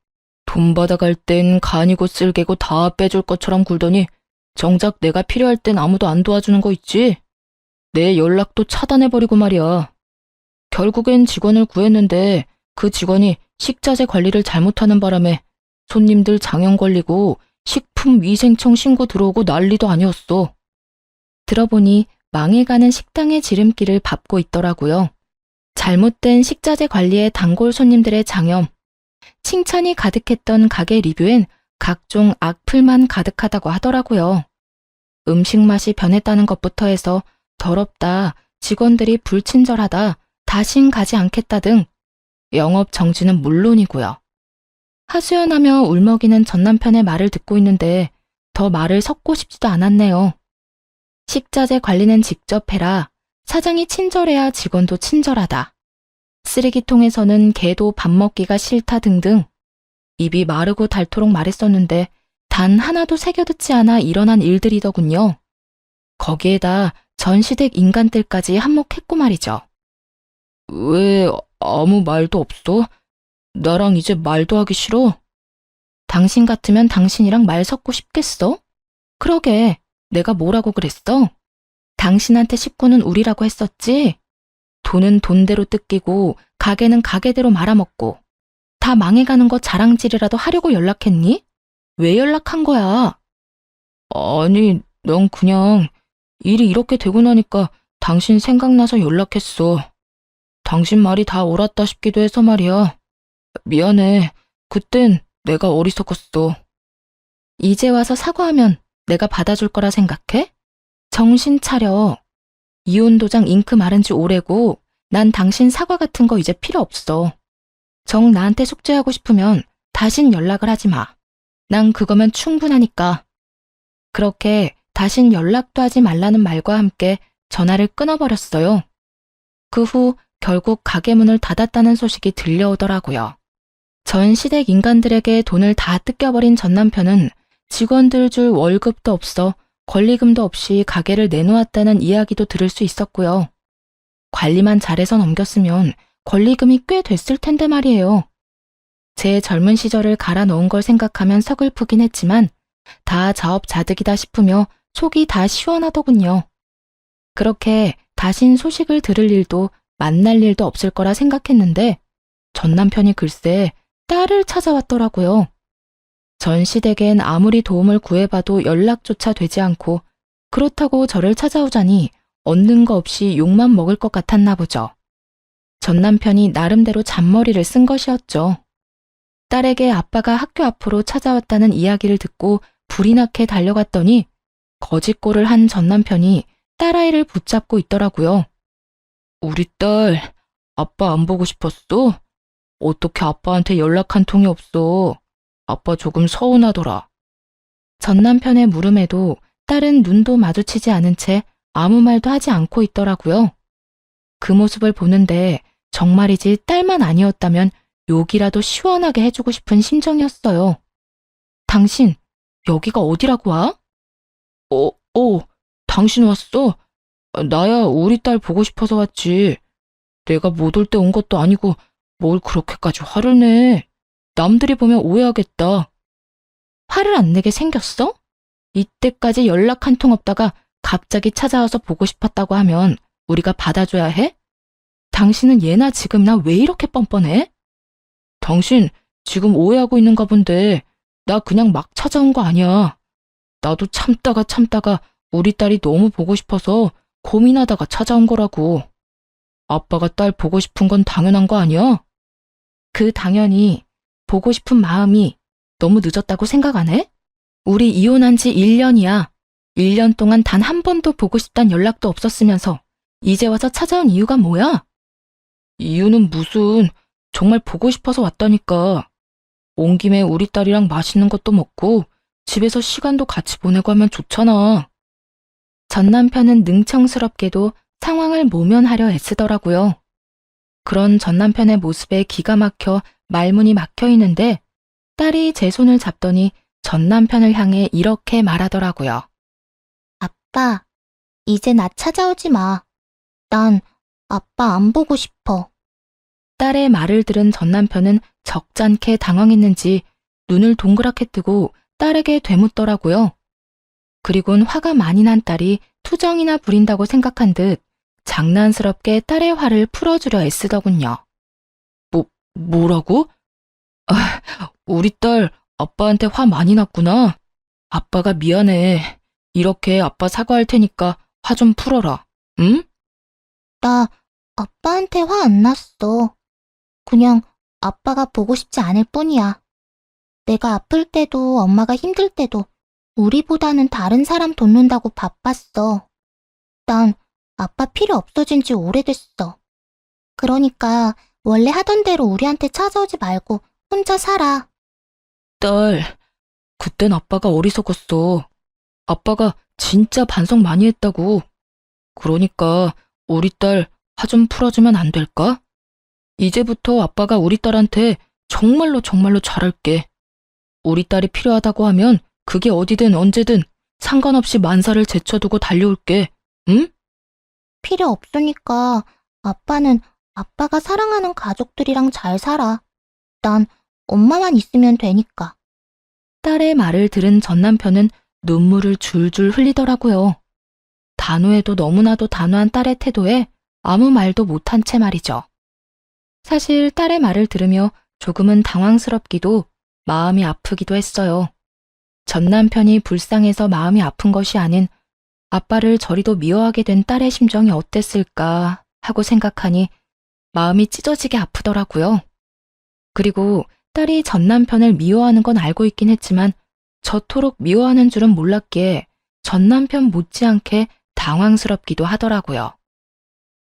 돈 받아갈 땐 간이고 쓸개고 다 빼줄 것처럼 굴더니 정작 내가 필요할 땐 아무도 안 도와주는 거 있지? 내 연락도 차단해버리고 말이야. 결국엔 직원을 구했는데 그 직원이 식자재 관리를 잘못하는 바람에 손님들 장염 걸리고 식품위생청 신고 들어오고 난리도 아니었어. 들어보니 망해가는 식당의 지름길을 밟고 있더라고요. 잘못된 식자재 관리에 단골 손님들의 장염, 칭찬이 가득했던 가게 리뷰엔 각종 악플만 가득하다고 하더라고요. 음식 맛이 변했다는 것부터 해서 더럽다, 직원들이 불친절하다, 다신 가지 않겠다 등 영업 정지는 물론이고요. 하소연하며 울먹이는 전 남편의 말을 듣고 있는데 더 말을 섞고 싶지도 않았네요. 식자재 관리는 직접 해라. 사장이 친절해야 직원도 친절하다. 쓰레기통에서는 개도 밥 먹기가 싫다 등등. 입이 마르고 닳도록 말했었는데 단 하나도 새겨듣지 않아 일어난 일들이더군요. 거기에다 전 시댁 인간들까지 한몫했고 말이죠. 왜 아무 말도 없어? 나랑 이제 말도 하기 싫어? 당신 같으면 당신이랑 말 섞고 싶겠어? 그러게, 내가 뭐라고 그랬어? 당신한테 식구는 우리라고 했었지? 돈은 돈대로 뜯기고 가게는 가게대로 말아먹고 다 망해가는 거 자랑질이라도 하려고 연락했니? 왜 연락한 거야? 아니, 넌 그냥 일이 이렇게 되고 나니까 당신 생각나서 연락했어. 당신 말이 다 옳았다 싶기도 해서 말이야. 미안해. 그땐 내가 어리석었어. 이제 와서 사과하면 내가 받아줄 거라 생각해? 정신 차려. 이혼 도장 잉크 마른 지 오래고 난 당신 사과 같은 거 이제 필요 없어. 정 나한테 속죄하고 싶으면 다신 연락을 하지 마. 난 그거면 충분하니까. 그렇게 다신 연락도 하지 말라는 말과 함께 전화를 끊어버렸어요. 그 후 결국 가게 문을 닫았다는 소식이 들려오더라고요. 전 시댁 인간들에게 돈을 다 뜯겨버린 전 남편은 직원들 줄 월급도 없어 권리금도 없이 가게를 내놓았다는 이야기도 들을 수 있었고요. 관리만 잘해서 넘겼으면 권리금이 꽤 됐을 텐데 말이에요. 제 젊은 시절을 갈아 넣은 걸 생각하면 서글프긴 했지만 다 자업자득이다 싶으며 속이 다 시원하더군요. 그렇게 다신 소식을 들을 일도 만날 일도 없을 거라 생각했는데 전 남편이 글쎄 딸을 찾아왔더라고요. 전 시댁엔 아무리 도움을 구해봐도 연락조차 되지 않고 그렇다고 저를 찾아오자니 얻는 거 없이 욕만 먹을 것 같았나 보죠. 전 남편이 나름대로 잔머리를 쓴 것이었죠. 딸에게 아빠가 학교 앞으로 찾아왔다는 이야기를 듣고 불이 나게 달려갔더니 거짓골을 한 전 남편이 딸아이를 붙잡고 있더라고요. 우리 딸, 아빠 안 보고 싶었어? 어떻게 아빠한테 연락 한 통이 없어? 아빠 조금 서운하더라. 전 남편의 물음에도 딸은 눈도 마주치지 않은 채 아무 말도 하지 않고 있더라고요. 그 모습을 보는데 정말이지 딸만 아니었다면 욕이라도 시원하게 해주고 싶은 심정이었어요. 당신, 여기가 어디라고 와? 당신 왔어? 나야 우리 딸 보고 싶어서 왔지. 내가 못 올 때 온 것도 아니고 뭘 그렇게까지 화를 내. 남들이 보면 오해하겠다. 화를 안 내게 생겼어? 이때까지 연락 한 통 없다가 갑자기 찾아와서 보고 싶었다고 하면 우리가 받아줘야 해? 당신은 예나 지금이나 왜 이렇게 뻔뻔해? 당신 지금 오해하고 있는가 본데 나 그냥 막 찾아온 거 아니야. 나도 참다가 우리 딸이 너무 보고 싶어서 고민하다가 찾아온 거라고. 아빠가 딸 보고 싶은 건 당연한 거 아니야? 그 당연히 보고 싶은 마음이 너무 늦었다고 생각 안 해? 우리 이혼한 지 1년이야. 1년 동안 단 한 번도 보고 싶단 연락도 없었으면서 이제 와서 찾아온 이유가 뭐야? 이유는 무슨, 정말 보고 싶어서 왔다니까. 온 김에 우리 딸이랑 맛있는 것도 먹고 집에서 시간도 같이 보내고 하면 좋잖아. 전 남편은 능청스럽게도 상황을 모면하려 애쓰더라고요. 그런 전 남편의 모습에 기가 막혀 말문이 막혀 있는데 딸이 제 손을 잡더니 전 남편을 향해 이렇게 말하더라고요. 아빠, 이제 나 찾아오지 마. 난 아빠 안 보고 싶어. 딸의 말을 들은 전 남편은 적잖게 당황했는지 눈을 동그랗게 뜨고 딸에게 되묻더라고요. 그리곤 화가 많이 난 딸이 투정이나 부린다고 생각한 듯 장난스럽게 딸의 화를 풀어주려 애쓰더군요. 뭐라고? 아, 우리 딸 아빠한테 화 많이 났구나. 아빠가 미안해. 이렇게 아빠 사과할 테니까 화 좀 풀어라. 응? 나 아빠한테 화 안 났어. 그냥 아빠가 보고 싶지 않을 뿐이야. 내가 아플 때도 엄마가 힘들 때도 우리보다는 다른 사람 돕는다고 바빴어. 난 아빠 필요 없어진 지 오래됐어. 그러니까 원래 하던 대로 우리한테 찾아오지 말고 혼자 살아. 딸, 그땐 아빠가 어리석었어. 아빠가 진짜 반성 많이 했다고. 그러니까 우리 딸 화 좀 풀어주면 안 될까? 이제부터 아빠가 우리 딸한테 정말로 잘할게. 우리 딸이 필요하다고 하면 그게 어디든 언제든 상관없이 만사를 제쳐두고 달려올게. 응? 필요 없으니까 아빠는 아빠가 사랑하는 가족들이랑 잘 살아. 난 엄마만 있으면 되니까. 딸의 말을 들은 전 남편은 눈물을 줄줄 흘리더라고요. 단호해도 너무나도 단호한 딸의 태도에 아무 말도 못한 채 말이죠. 사실 딸의 말을 들으며 조금은 당황스럽기도 마음이 아프기도 했어요. 전 남편이 불쌍해서 마음이 아픈 것이 아닌 아빠를 저리도 미워하게 된 딸의 심정이 어땠을까 하고 생각하니 마음이 찢어지게 아프더라고요. 그리고 딸이 전 남편을 미워하는 건 알고 있긴 했지만 저토록 미워하는 줄은 몰랐기에 전 남편 못지않게 당황스럽기도 하더라고요.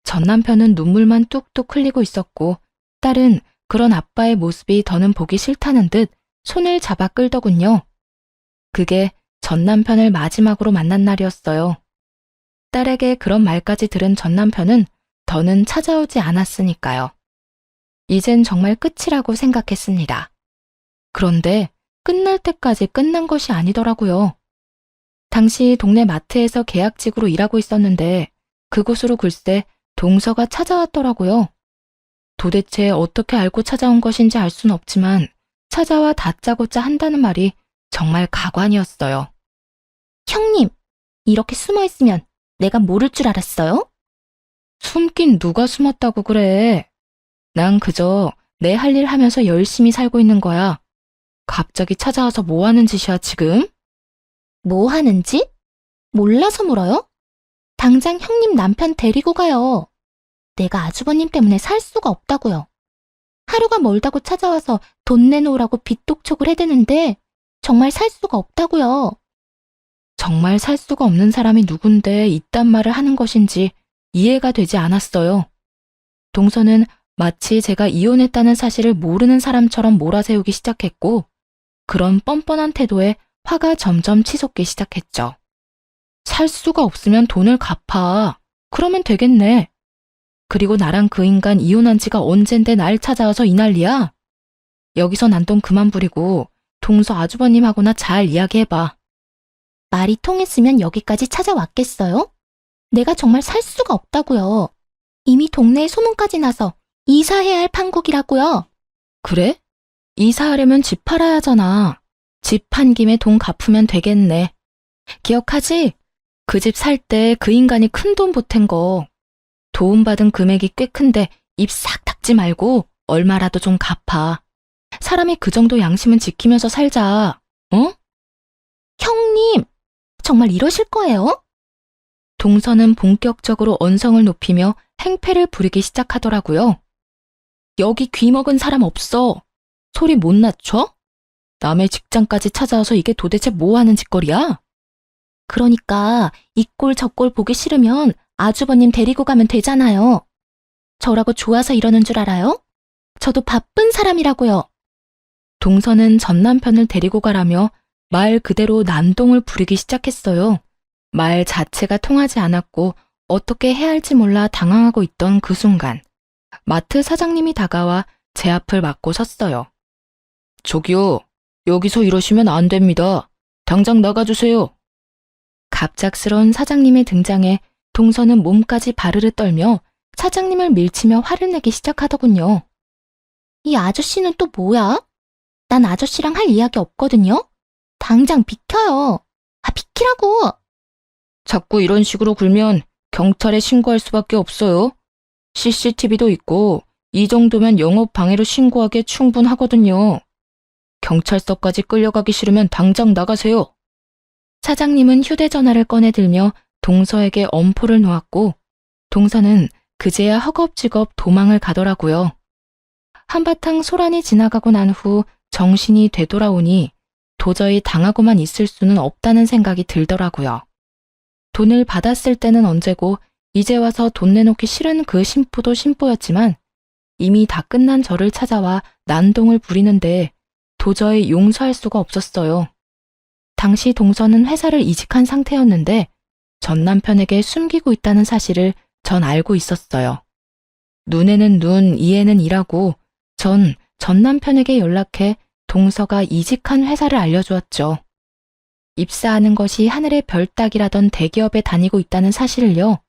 전 남편은 눈물만 뚝뚝 흘리고 있었고 딸은 그런 아빠의 모습이 더는 보기 싫다는 듯 손을 잡아 끌더군요. 그게 전 남편을 마지막으로 만난 날이었어요. 딸에게 그런 말까지 들은 전 남편은 더는 찾아오지 않았으니까요. 이젠 정말 끝이라고 생각했습니다. 그런데 끝날 때까지 끝난 것이 아니더라고요. 당시 동네 마트에서 계약직으로 일하고 있었는데 그곳으로 글쎄 동서가 찾아왔더라고요. 도대체 어떻게 알고 찾아온 것인지 알 수는 없지만 찾아와 다짜고짜 한다는 말이 정말 가관이었어요. 형님, 이렇게 숨어 있으면 내가 모를 줄 알았어요? 숨긴 누가 숨었다고 그래. 난 그저 내 할 일 하면서 열심히 살고 있는 거야. 갑자기 찾아와서 뭐 하는 짓이야, 지금? 뭐 하는지? 몰라서 물어요? 당장 형님 남편 데리고 가요. 내가 아주버님 때문에 살 수가 없다고요. 하루가 멀다고 찾아와서 돈 내놓으라고 빚독촉을 해대는데 정말 살 수가 없다고요. 정말 살 수가 없는 사람이 누군데 이딴 말을 하는 것인지 이해가 되지 않았어요. 동서는 마치 제가 이혼했다는 사실을 모르는 사람처럼 몰아세우기 시작했고 그런 뻔뻔한 태도에 화가 점점 치솟기 시작했죠. 살 수가 없으면 돈을 갚아. 그러면 되겠네. 그리고 나랑 그 인간 이혼한 지가 언젠데 날 찾아와서 이 난리야? 여기서 난동 그만 부리고 동서 아주버님하고나 잘 이야기해봐. 말이 통했으면 여기까지 찾아왔겠어요? 내가 정말 살 수가 없다고요. 이미 동네에 소문까지 나서 이사해야 할 판국이라고요. 그래? 이사하려면 집 팔아야 하잖아. 집 판 김에 돈 갚으면 되겠네. 기억하지? 그 집 살 때 그 인간이 큰 돈 보탠 거. 도움받은 금액이 꽤 큰데 입 싹 닫지 말고 얼마라도 좀 갚아. 사람이 그 정도 양심은 지키면서 살자. 어? 형님, 정말 이러실 거예요? 동서는 본격적으로 언성을 높이며 행패를 부리기 시작하더라고요. 여기 귀 먹은 사람 없어. 소리 못 낮춰? 남의 직장까지 찾아와서 이게 도대체 뭐 하는 짓거리야? 그러니까 이 꼴 저 꼴 보기 싫으면 아주버님 데리고 가면 되잖아요. 저라고 좋아서 이러는 줄 알아요? 저도 바쁜 사람이라고요. 동서는 전 남편을 데리고 가라며 말 그대로 난동을 부리기 시작했어요. 말 자체가 통하지 않았고 어떻게 해야 할지 몰라 당황하고 있던 그 순간 마트 사장님이 다가와 제 앞을 막고 섰어요. 저기요, 여기서 이러시면 안 됩니다. 당장 나가주세요. 갑작스러운 사장님의 등장에 동서는 몸까지 바르르 떨며 사장님을 밀치며 화를 내기 시작하더군요. 이 아저씨는 또 뭐야? 난 아저씨랑 할 이야기 없거든요. 당장 비켜요. 비키라고. 자꾸 이런 식으로 굴면 경찰에 신고할 수밖에 없어요. CCTV도 있고 이 정도면 영업 방해로 신고하기에 충분하거든요. 경찰서까지 끌려가기 싫으면 당장 나가세요. 사장님은 휴대전화를 꺼내들며 동서에게 엄포를 놓았고 동서는 그제야 허겁지겁 도망을 가더라고요. 한바탕 소란이 지나가고 난 후 정신이 되돌아오니 도저히 당하고만 있을 수는 없다는 생각이 들더라고요. 돈을 받았을 때는 언제고 이제 와서 돈 내놓기 싫은 그 심부도 심부였지만 이미 다 끝난 저를 찾아와 난동을 부리는데 도저히 용서할 수가 없었어요. 당시 동서는 회사를 이직한 상태였는데 전 남편에게 숨기고 있다는 사실을 전 알고 있었어요. 눈에는 눈, 이에는 이라고 전 남편에게 연락해 동서가 이직한 회사를 알려주었죠. 입사하는 것이 하늘의 별 따기라던 대기업에 다니고 있다는 사실을요.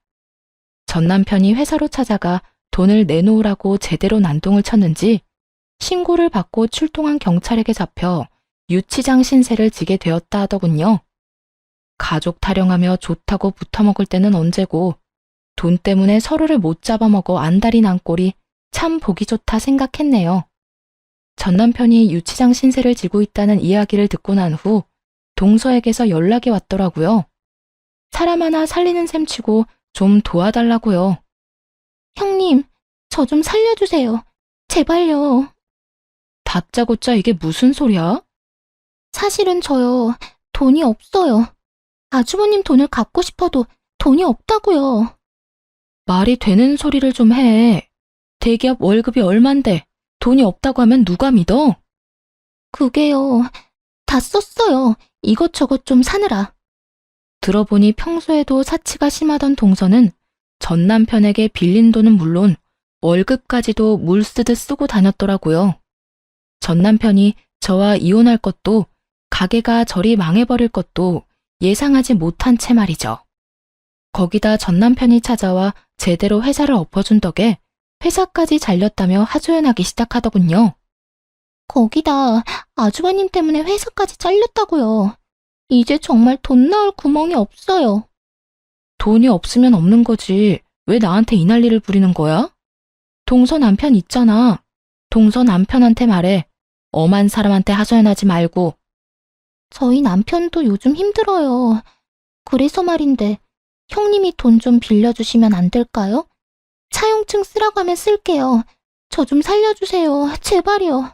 전 남편이 회사로 찾아가 돈을 내놓으라고 제대로 난동을 쳤는지 신고를 받고 출동한 경찰에게 잡혀 유치장 신세를 지게 되었다 하더군요. 가족 타령하며 좋다고 붙어먹을 때는 언제고 돈 때문에 서로를 못 잡아먹어 안달이 난 꼴이 참 보기 좋다 생각했네요. 전 남편이 유치장 신세를 지고 있다는 이야기를 듣고 난 후 동서에게서 연락이 왔더라고요. 사람 하나 살리는 셈치고 좀 도와달라고요. 형님, 저 좀 살려주세요. 제발요. 다짜고짜 이게 무슨 소리야? 사실은 저요, 돈이 없어요. 아주버님 돈을 갚고 싶어도 돈이 없다고요. 말이 되는 소리를 좀 해. 대기업 월급이 얼만데 돈이 없다고 하면 누가 믿어? 그게요, 다 썼어요. 이것저것 좀 사느라. 들어보니 평소에도 사치가 심하던 동서는 전 남편에게 빌린 돈은 물론 월급까지도 물 쓰듯 쓰고 다녔더라고요. 전 남편이 저와 이혼할 것도 가게가 저리 망해버릴 것도 예상하지 못한 채 말이죠. 거기다 전 남편이 찾아와 제대로 회사를 엎어준 덕에 회사까지 잘렸다며 하소연하기 시작하더군요. 거기다 아주버님 때문에 회사까지 잘렸다고요. 이제 정말 돈 나올 구멍이 없어요. 돈이 없으면 없는 거지. 왜 나한테 이 난리를 부리는 거야? 동서 남편 있잖아. 동서 남편한테 말해. 엄한 사람한테 하소연하지 말고. 저희 남편도 요즘 힘들어요. 그래서 말인데 형님이 돈 좀 빌려주시면 안 될까요? 차용증 쓰라고 하면 쓸게요. 저 좀 살려주세요. 제발요.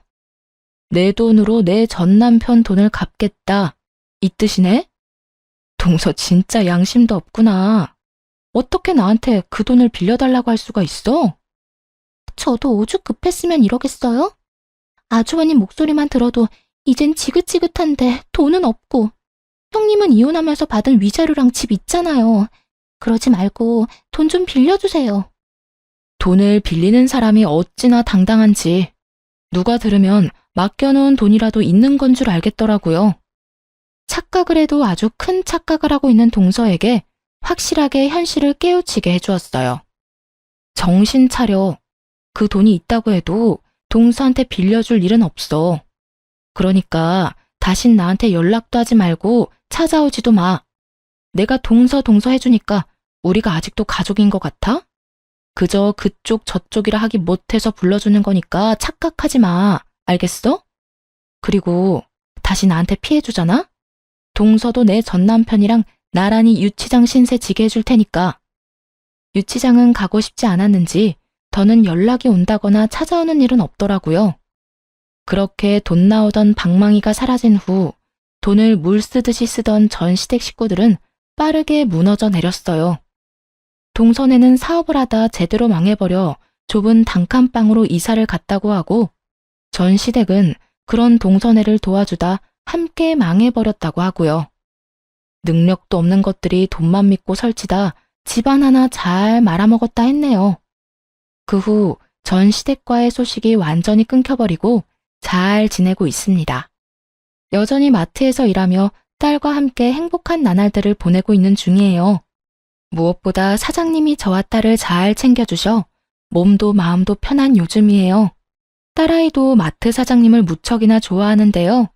내 돈으로 내 전 남편 돈을 갚겠다. 이 뜻이네? 동서 진짜 양심도 없구나. 어떻게 나한테 그 돈을 빌려달라고 할 수가 있어? 저도 오죽 급했으면 이러겠어요? 아주버님 목소리만 들어도 이젠 지긋지긋한데 돈은 없고 형님은 이혼하면서 받은 위자료랑 집 있잖아요. 그러지 말고 돈 좀 빌려주세요. 돈을 빌리는 사람이 어찌나 당당한지 누가 들으면 맡겨놓은 돈이라도 있는 건 줄 알겠더라고요. 착각을 해도 아주 큰 착각을 하고 있는 동서에게 확실하게 현실을 깨우치게 해주었어요. 정신 차려. 그 돈이 있다고 해도 동서한테 빌려줄 일은 없어. 그러니까 다신 나한테 연락도 하지 말고 찾아오지도 마. 내가 동서 해주니까 우리가 아직도 가족인 것 같아? 그저 그쪽 저쪽이라 하기 못해서 불러주는 거니까 착각하지 마. 알겠어? 그리고 다시 나한테 피해주잖아? 동서도 내 전 남편이랑 나란히 유치장 신세 지게 해줄 테니까. 유치장은 가고 싶지 않았는지 더는 연락이 온다거나 찾아오는 일은 없더라고요. 그렇게 돈 나오던 방망이가 사라진 후 돈을 물 쓰듯이 쓰던 전 시댁 식구들은 빠르게 무너져 내렸어요. 동선에는 사업을 하다 제대로 망해버려 좁은 단칸방으로 이사를 갔다고 하고 전 시댁은 그런 동선애를 도와주다 함께 망해버렸다고 하고요. 능력도 없는 것들이 돈만 믿고 설치다 집안 하나 잘 말아먹었다 했네요. 그 후 전 시댁과의 소식이 완전히 끊겨버리고 잘 지내고 있습니다. 여전히 마트에서 일하며 딸과 함께 행복한 나날들을 보내고 있는 중이에요. 무엇보다 사장님이 저와 딸을 잘 챙겨주셔 몸도 마음도 편한 요즘이에요. 딸아이도 마트 사장님을 무척이나 좋아하는데요.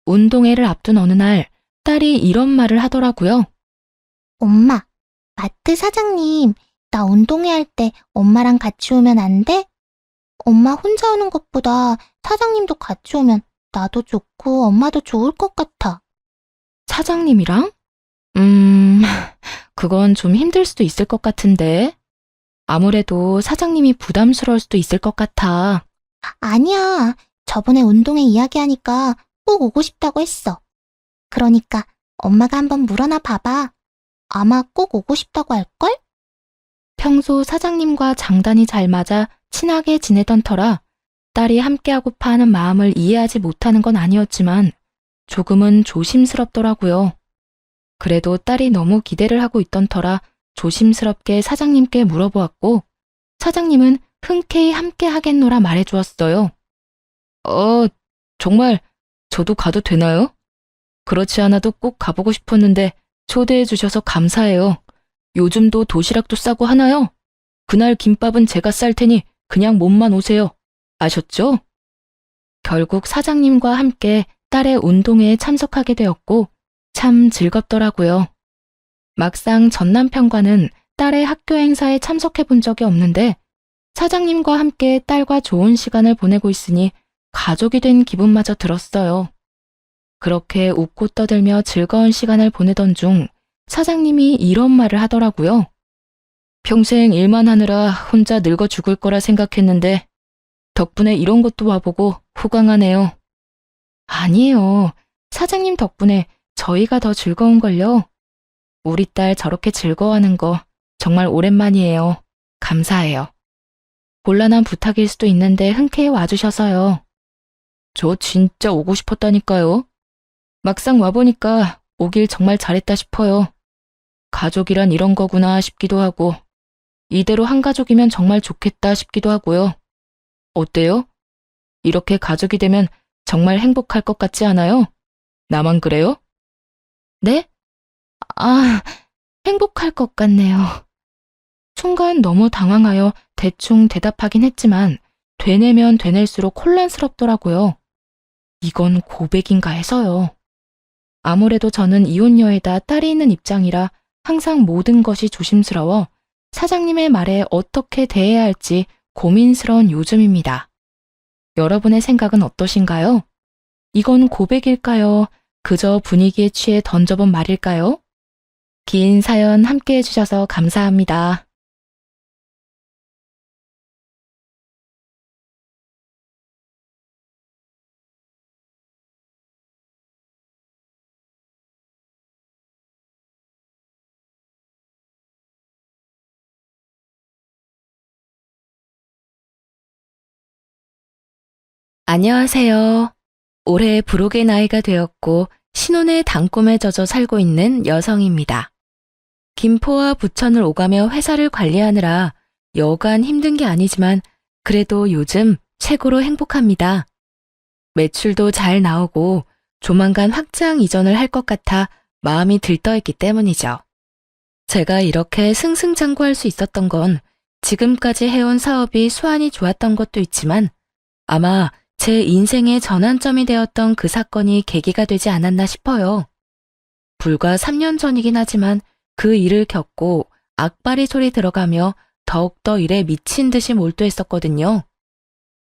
운동회를 앞둔 어느 날 딸이 이런 말을 하더라고요. 엄마, 마트 사장님, 나 운동회 할 때 엄마랑 같이 오면 안 돼? 엄마 혼자 오는 것보다 사장님도 같이 오면 나도 좋고 엄마도 좋을 것 같아. 사장님이랑? 그건 좀 힘들 수도 있을 것 같은데. 아무래도 사장님이 부담스러울 수도 있을 것 같아. 아니야. 저번에 운동회 이야기하니까 꼭 오고 싶다고 했어. 그러니까 엄마가 한번 물어나 봐봐. 아마 꼭 오고 싶다고 할걸? 평소 사장님과 장단이 잘 맞아 친하게 지내던 터라 딸이 함께하고파 하는 마음을 이해하지 못하는 건 아니었지만 조금은 조심스럽더라고요. 그래도 딸이 너무 기대를 하고 있던 터라 조심스럽게 사장님께 물어보았고 사장님은 흔쾌히 함께 하겠노라 말해주었어요. 정말 저도 가도 되나요? 그렇지 않아도 꼭 가보고 싶었는데 초대해 주셔서 감사해요. 요즘도 도시락도 싸고 하나요? 그날 김밥은 제가 쌀 테니 그냥 몸만 오세요. 아셨죠? 결국 사장님과 함께 딸의 운동회에 참석하게 되었고 참 즐겁더라고요. 막상 전 남편과는 딸의 학교 행사에 참석해 본 적이 없는데 사장님과 함께 딸과 좋은 시간을 보내고 있으니 가족이 된 기분마저 들었어요. 그렇게 웃고 떠들며 즐거운 시간을 보내던 중 사장님이 이런 말을 하더라고요. 평생 일만 하느라 혼자 늙어 죽을 거라 생각했는데 덕분에 이런 것도 와보고 호강하네요. 아니에요. 사장님 덕분에 저희가 더 즐거운걸요. 우리 딸 저렇게 즐거워하는 거 정말 오랜만이에요. 감사해요. 곤란한 부탁일 수도 있는데 흔쾌히 와주셔서요. 저 진짜 오고 싶었다니까요. 막상 와보니까 오길 정말 잘했다 싶어요. 가족이란 이런 거구나 싶기도 하고 이대로 한 가족이면 정말 좋겠다 싶기도 하고요. 어때요? 이렇게 가족이 되면 정말 행복할 것 같지 않아요? 나만 그래요? 네? 행복할 것 같네요. 순간 너무 당황하여 대충 대답하긴 했지만 되뇌면 되낼수록 혼란스럽더라고요. 이건 고백인가 해서요. 아무래도 저는 이혼녀에다 딸이 있는 입장이라 항상 모든 것이 조심스러워 사장님의 말에 어떻게 대해야 할지 고민스러운 요즘입니다. 여러분의 생각은 어떠신가요? 이건 고백일까요? 그저 분위기에 취해 던져본 말일까요? 긴 사연 함께 해주셔서 감사합니다. 안녕하세요. 올해 부록의 나이가 되었고 신혼의 단꿈에 젖어 살고 있는 여성입니다. 김포와 부천을 오가며 회사를 관리하느라 여간 힘든 게 아니지만 그래도 요즘 최고로 행복합니다. 매출도 잘 나오고 조만간 확장 이전을 할 것 같아 마음이 들떠있기 때문이죠. 제가 이렇게 승승장구할 수 있었던 건 지금까지 해온 사업이 수완이 좋았던 것도 있지만 아마 제 인생의 전환점이 되었던 그 사건이 계기가 되지 않았나 싶어요. 불과 3년 전이긴 하지만 그 일을 겪고 악바리 소리 들어가며 더욱더 일에 미친 듯이 몰두했었거든요.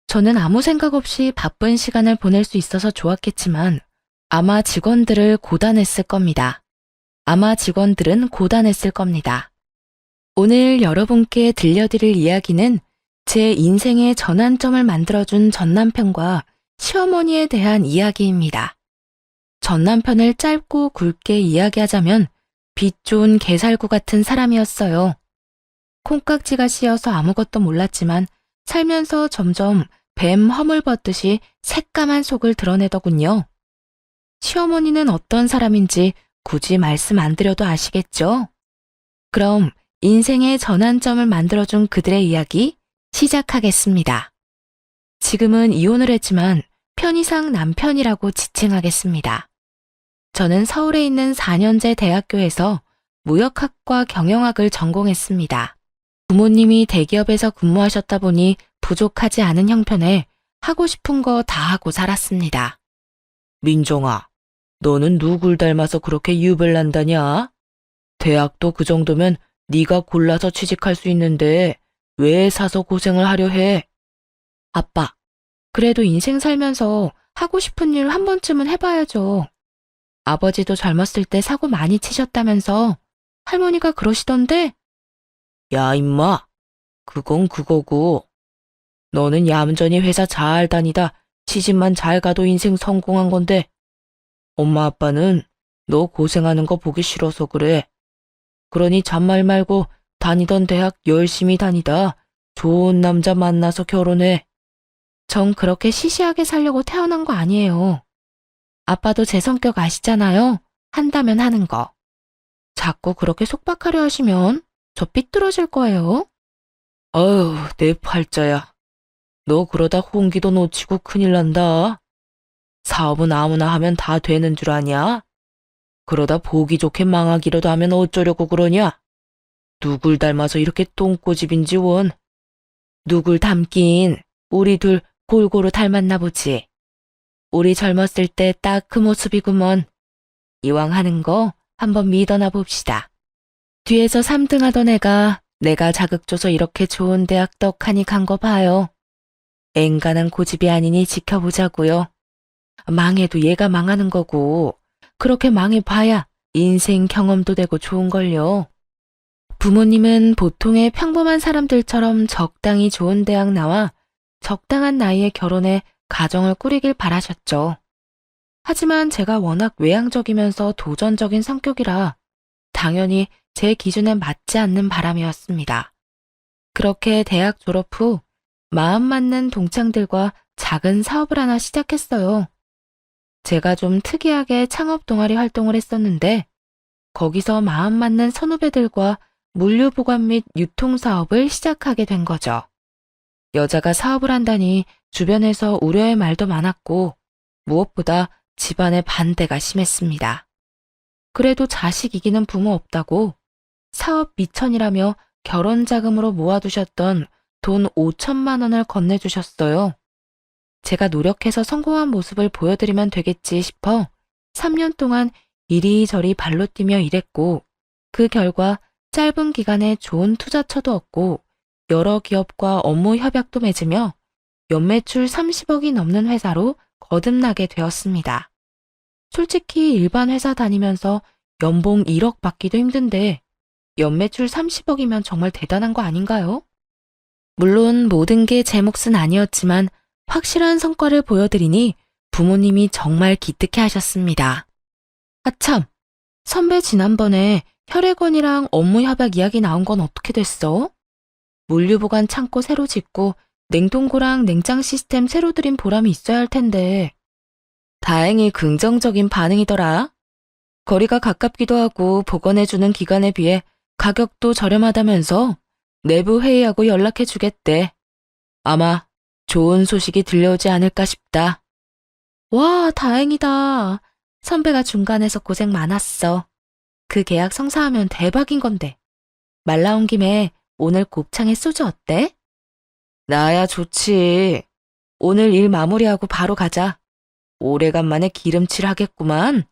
저는 아무 생각 없이 바쁜 시간을 보낼 수 있어서 좋았겠지만 아마 직원들을 고단했을 겁니다. 아마 직원들은 고단했을 겁니다. 오늘 여러분께 들려드릴 이야기는 제 인생의 전환점을 만들어준 전남편과 시어머니에 대한 이야기입니다. 전남편을 짧고 굵게 이야기하자면 빛 좋은 개살구 같은 사람이었어요. 콩깍지가 씌어서 아무것도 몰랐지만 살면서 점점 뱀 허물 벗듯이 새까만 속을 드러내더군요. 시어머니는 어떤 사람인지 굳이 말씀 안 드려도 아시겠죠? 그럼 인생의 전환점을 만들어준 그들의 이야기 시작하겠습니다. 지금은 이혼을 했지만 편의상 남편이라고 지칭하겠습니다. 저는 서울에 있는 4년제 대학교에서 무역학과 경영학을 전공했습니다. 부모님이 대기업에서 근무하셨다 보니 부족하지 않은 형편에 하고 싶은 거 다 하고 살았습니다. 민정아, 너는 누굴 닮아서 그렇게 유별난다냐? 대학도 그 정도면 네가 골라서 취직할 수 있는데 왜 사서 고생을 하려 해? 아빠, 그래도 인생 살면서 하고 싶은 일 한 번쯤은 해봐야죠. 아버지도 젊었을 때 사고 많이 치셨다면서 할머니가 그러시던데? 야, 임마. 그건 그거고. 너는 얌전히 회사 잘 다니다 시집만 잘 가도 인생 성공한 건데 엄마 아빠는 너 고생하는 거 보기 싫어서 그래. 그러니 잔말 말고 다니던 대학 열심히 다니다 좋은 남자 만나서 결혼해. 전 그렇게 시시하게 살려고 태어난 거 아니에요. 아빠도 제 성격 아시잖아요. 한다면 하는 거. 자꾸 그렇게 속박하려 하시면 저 삐뚤어질 거예요. 어휴, 내 팔자야. 너 그러다 홍기도 놓치고 큰일 난다. 사업은 아무나 하면 다 되는 줄 아냐? 그러다 보기 좋게 망하기라도 하면 어쩌려고 그러냐? 누굴 닮아서 이렇게 똥꼬집인지 원. 누굴 닮긴 우리 둘 골고루 닮았나 보지. 우리 젊었을 때 딱 그 모습이구먼. 이왕 하는 거 한번 믿어나 봅시다. 뒤에서 3등 하던 애가 내가 자극 줘서 이렇게 좋은 대학 떡하니 간 거 봐요. 앵간한 고집이 아니니 지켜보자고요. 망해도 얘가 망하는 거고 그렇게 망해봐야 인생 경험도 되고 좋은걸요. 부모님은 보통의 평범한 사람들처럼 적당히 좋은 대학 나와 적당한 나이에 결혼해 가정을 꾸리길 바라셨죠. 하지만 제가 워낙 외향적이면서 도전적인 성격이라 당연히 제 기준에 맞지 않는 바람이었습니다. 그렇게 대학 졸업 후 마음 맞는 동창들과 작은 사업을 하나 시작했어요. 제가 좀 특이하게 창업 동아리 활동을 했었는데 거기서 마음 맞는 선후배들과 물류 보관 및 유통 사업을 시작하게 된 거죠. 여자가 사업을 한다니 주변에서 우려의 말도 많았고 무엇보다 집안의 반대가 심했습니다. 그래도 자식 이기는 부모 없다고 사업 미천이라며 결혼 자금으로 모아두셨던 돈 5천만 원을 건네주셨어요. 제가 노력해서 성공한 모습을 보여드리면 되겠지 싶어 3년 동안 이리저리 발로 뛰며 일했고 그 결과 짧은 기간에 좋은 투자처도 얻고 여러 기업과 업무 협약도 맺으며 연매출 30억이 넘는 회사로 거듭나게 되었습니다. 솔직히 일반 회사 다니면서 연봉 1억 받기도 힘든데 연매출 30억이면 정말 대단한 거 아닌가요? 물론 모든 게 제 몫은 아니었지만 확실한 성과를 보여드리니 부모님이 정말 기특해 하셨습니다. 아참, 선배 지난번에 혈액원이랑 업무 협약 이야기 나온 건 어떻게 됐어? 물류보관 창고 새로 짓고 냉동고랑 냉장 시스템 새로 들인 보람이 있어야 할 텐데. 다행히 긍정적인 반응이더라. 거리가 가깝기도 하고 보관해주는 기간에 비해 가격도 저렴하다면서 내부 회의하고 연락해주겠대. 아마 좋은 소식이 들려오지 않을까 싶다. 와, 다행이다. 선배가 중간에서 고생 많았어. 그 계약 성사하면 대박인 건데. 말 나온 김에 오늘 곱창에 소주 어때? 나야 좋지. 오늘 일 마무리하고 바로 가자. 오래간만에 기름칠 하겠구만.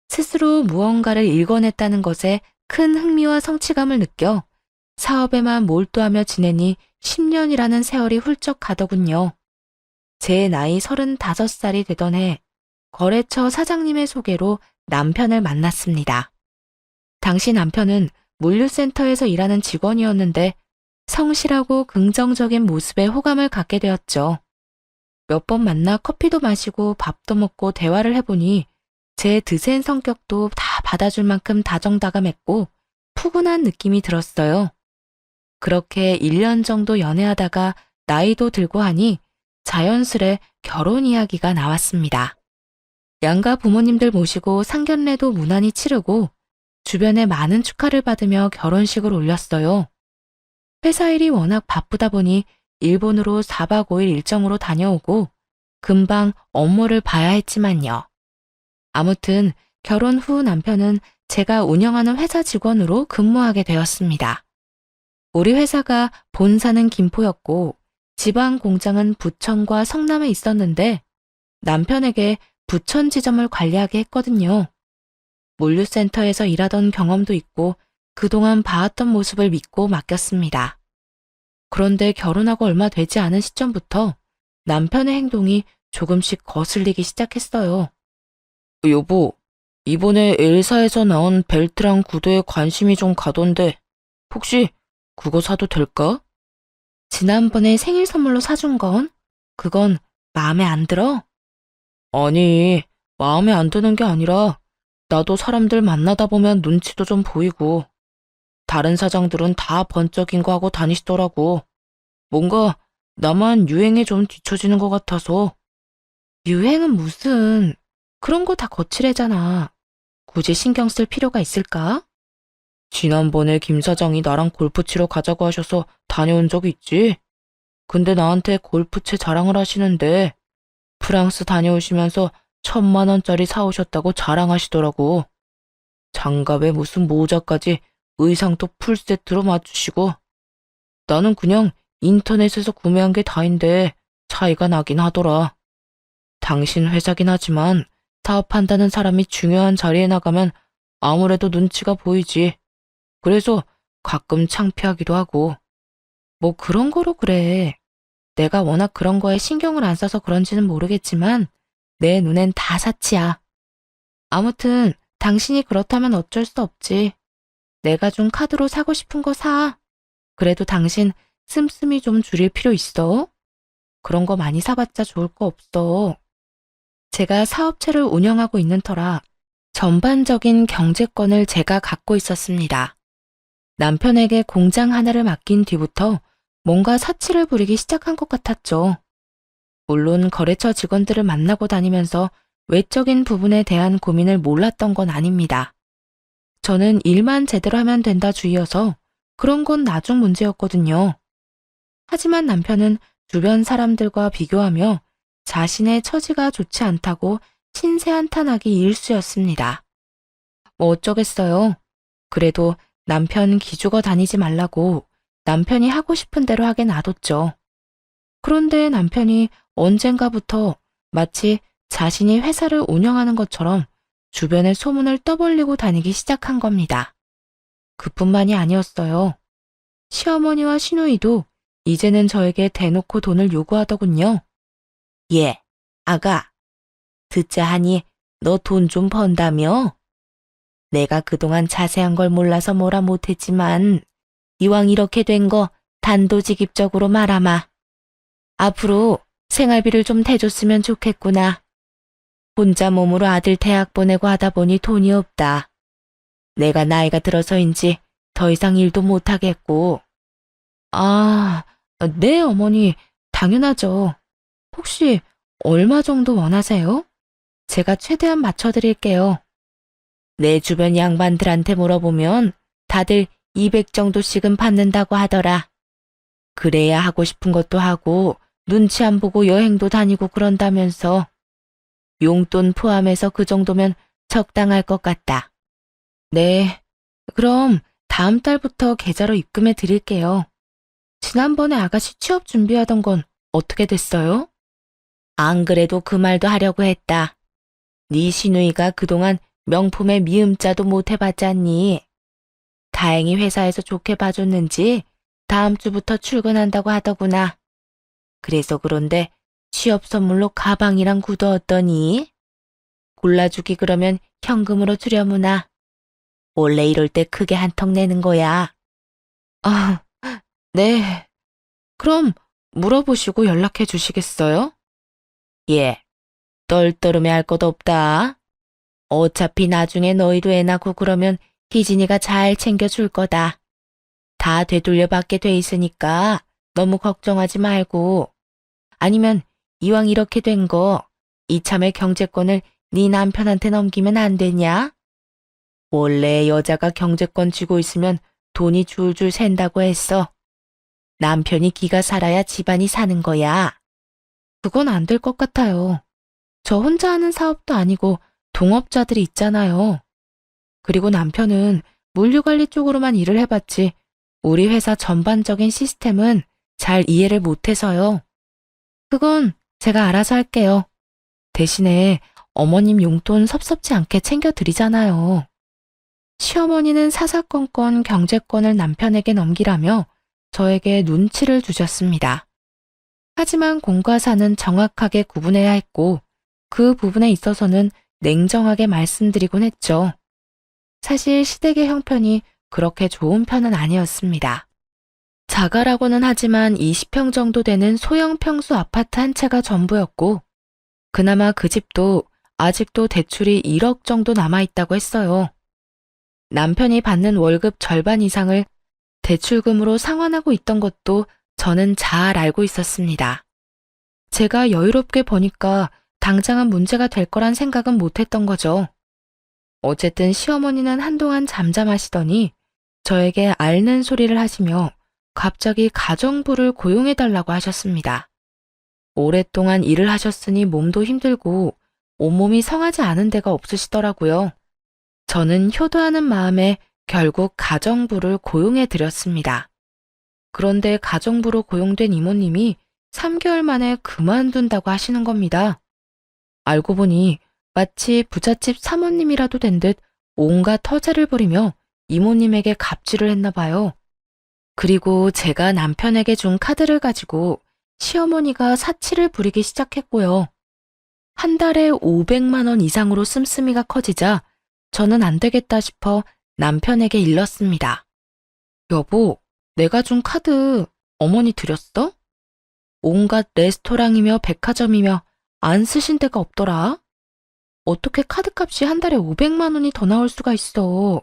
스스로 무언가를 일궈냈다는 것에 큰 흥미와 성취감을 느껴 사업에만 몰두하며 지내니 10년이라는 세월이 훌쩍 가더군요. 제 나이 35살이 되던 해 거래처 사장님의 소개로 남편을 만났습니다. 당시 남편은 물류센터에서 일하는 직원이었는데 성실하고 긍정적인 모습에 호감을 갖게 되었죠. 몇 번 만나 커피도 마시고 밥도 먹고 대화를 해보니 제 드센 성격도 다 받아줄 만큼 다정다감했고 푸근한 느낌이 들었어요. 그렇게 1년 정도 연애하다가 나이도 들고 하니 자연스레 결혼 이야기가 나왔습니다. 양가 부모님들 모시고 상견례도 무난히 치르고 주변에 많은 축하를 받으며 결혼식을 올렸어요. 회사 일이 워낙 바쁘다 보니 일본으로 4박 5일 일정으로 다녀오고 금방 업무를 봐야 했지만요. 아무튼 결혼 후 남편은 제가 운영하는 회사 직원으로 근무하게 되었습니다. 우리 회사가 본사는 김포였고 지방 공장은 부천과 성남에 있었는데 남편에게 부천 지점을 관리하게 했거든요. 물류센터에서 일하던 경험도 있고 그동안 봐왔던 모습을 믿고 맡겼습니다. 그런데 결혼하고 얼마 되지 않은 시점부터 남편의 행동이 조금씩 거슬리기 시작했어요. 여보, 이번에 엘사에서 나온 벨트랑 구두에 관심이 좀 가던데 혹시 그거 사도 될까? 지난번에 생일 선물로 사준 건? 그건 마음에 안 들어? 아니, 마음에 안 드는 게 아니라 나도 사람들 만나다 보면 눈치도 좀 보이고 다른 사장들은 다 번쩍인 거 하고 다니시더라고. 뭔가 나만 유행에 좀 뒤처지는 것 같아서. 유행은 무슨, 그런 거 다 거칠애잖아. 굳이 신경 쓸 필요가 있을까? 지난번에 김 사장이 나랑 골프 치러 가자고 하셔서 다녀온 적 있지? 근데 나한테 골프채 자랑을 하시는데 프랑스 다녀오시면서 1,000만 원짜리 사오셨다고 자랑하시더라고. 장갑에 무슨 모자까지 의상도 풀세트로 맞추시고 나는 그냥 인터넷에서 구매한 게 다인데 차이가 나긴 하더라. 당신 회사긴 하지만 사업한다는 사람이 중요한 자리에 나가면 아무래도 눈치가 보이지. 그래서 가끔 창피하기도 하고. 뭐 그런 거로 그래. 내가 워낙 그런 거에 신경을 안 써서 그런지는 모르겠지만 내 눈엔 다 사치야. 아무튼 당신이 그렇다면 어쩔 수 없지. 내가 준 카드로 사고 싶은 거 사. 그래도 당신 씀씀이 좀 줄일 필요 있어. 그런 거 많이 사봤자 좋을 거 없어. 제가 사업체를 운영하고 있는 터라 전반적인 경제권을 제가 갖고 있었습니다. 남편에게 공장 하나를 맡긴 뒤부터 뭔가 사치를 부리기 시작한 것 같았죠. 물론 거래처 직원들을 만나고 다니면서 외적인 부분에 대한 고민을 몰랐던 건 아닙니다. 저는 일만 제대로 하면 된다 주의여서 그런 건 나중 문제였거든요. 하지만 남편은 주변 사람들과 비교하며 자신의 처지가 좋지 않다고 신세한탄하기 일쑤였습니다. 뭐 어쩌겠어요. 그래도 남편 기죽어 다니지 말라고 남편이 하고 싶은 대로 하게 놔뒀죠. 그런데 남편이 언젠가부터 마치 자신이 회사를 운영하는 것처럼 주변에 소문을 떠벌리고 다니기 시작한 겁니다. 그뿐만이 아니었어요. 시어머니와 시누이도 이제는 저에게 대놓고 돈을 요구하더군요. 예, 아가, 듣자 하니 너 돈 좀 번다며? 내가 그동안 자세한 걸 몰라서 뭐라 못했지만 이왕 이렇게 된 거 단도직입적으로 말하마. 앞으로 생활비를 좀 대줬으면 좋겠구나. 혼자 몸으로 아들 대학 보내고 하다 보니 돈이 없다. 내가 나이가 들어서인지 더 이상 일도 못하겠고. 아, 네 어머니, 당연하죠. 혹시 얼마 정도 원하세요? 제가 최대한 맞춰드릴게요. 내 주변 양반들한테 물어보면 다들 200 정도씩은 받는다고 하더라. 그래야 하고 싶은 것도 하고 눈치 안 보고 여행도 다니고 그런다면서. 용돈 포함해서 그 정도면 적당할 것 같다. 네, 그럼 다음 달부터 계좌로 입금해 드릴게요. 지난번에 아가씨 취업 준비하던 건 어떻게 됐어요? 안 그래도 그 말도 하려고 했다. 네 시누이가 그동안 명품에 미음자도 못 해봤잖니. 다행히 회사에서 좋게 봐줬는지 다음 주부터 출근한다고 하더구나. 그래서 그런데 취업 선물로 가방이랑 구두 어떠니? 골라주기 그러면 현금으로 주려무나. 원래 이럴 때 크게 한턱 내는 거야. 아, 네. 그럼 물어보시고 연락해 주시겠어요? 예, 떨떠름해 할 것 없다. 어차피 나중에 너희도 애 낳고 그러면 희진이가 잘 챙겨줄 거다. 다 되돌려 받게 돼 있으니까 너무 걱정하지 말고. 아니면 이왕 이렇게 된 거 이참에 경제권을 네 남편한테 넘기면 안 되냐? 원래 여자가 경제권 쥐고 있으면 돈이 줄줄 샌다고 했어. 남편이 기가 살아야 집안이 사는 거야. 그건 안 될 것 같아요. 저 혼자 하는 사업도 아니고 동업자들이 있잖아요. 그리고 남편은 물류관리 쪽으로만 일을 해봤지 우리 회사 전반적인 시스템은 잘 이해를 못해서요. 그건 제가 알아서 할게요. 대신에 어머님 용돈 섭섭지 않게 챙겨드리잖아요. 시어머니는 사사건건 경제권을 남편에게 넘기라며 저에게 눈치를 주셨습니다. 하지만 공과 사는 정확하게 구분해야 했고 그 부분에 있어서는 냉정하게 말씀드리곤 했죠. 사실 시댁의 형편이 그렇게 좋은 편은 아니었습니다. 자가라고는 하지만 20평 정도 되는 소형 평수 아파트 한 채가 전부였고 그나마 그 집도 아직도 대출이 1억 정도 남아있다고 했어요. 남편이 받는 월급 절반 이상을 대출금으로 상환하고 있던 것도 저는 잘 알고 있었습니다. 제가 여유롭게 버니까 당장은 문제가 될 거란 생각은 못했던 거죠. 어쨌든 시어머니는 한동안 잠잠하시더니 저에게 앓는 소리를 하시며 갑자기 가정부를 고용해달라고 하셨습니다. 오랫동안 일을 하셨으니 몸도 힘들고 온몸이 성하지 않은 데가 없으시더라고요. 저는 효도하는 마음에 결국 가정부를 고용해드렸습니다. 그런데 가정부로 고용된 이모님이 3개월 만에 그만둔다고 하시는 겁니다. 알고 보니 마치 부잣집 사모님이라도 된 듯 온갖 터세를 부리며 이모님에게 갑질을 했나 봐요. 그리고 제가 남편에게 준 카드를 가지고 시어머니가 사치를 부리기 시작했고요. 한 달에 500만 원 이상으로 씀씀이가 커지자 저는 안 되겠다 싶어 남편에게 일렀습니다. 여보, 내가 준 카드 어머니 드렸어? 온갖 레스토랑이며 백화점이며 안 쓰신 데가 없더라. 어떻게 카드값이 한 달에 500만 원이 더 나올 수가 있어.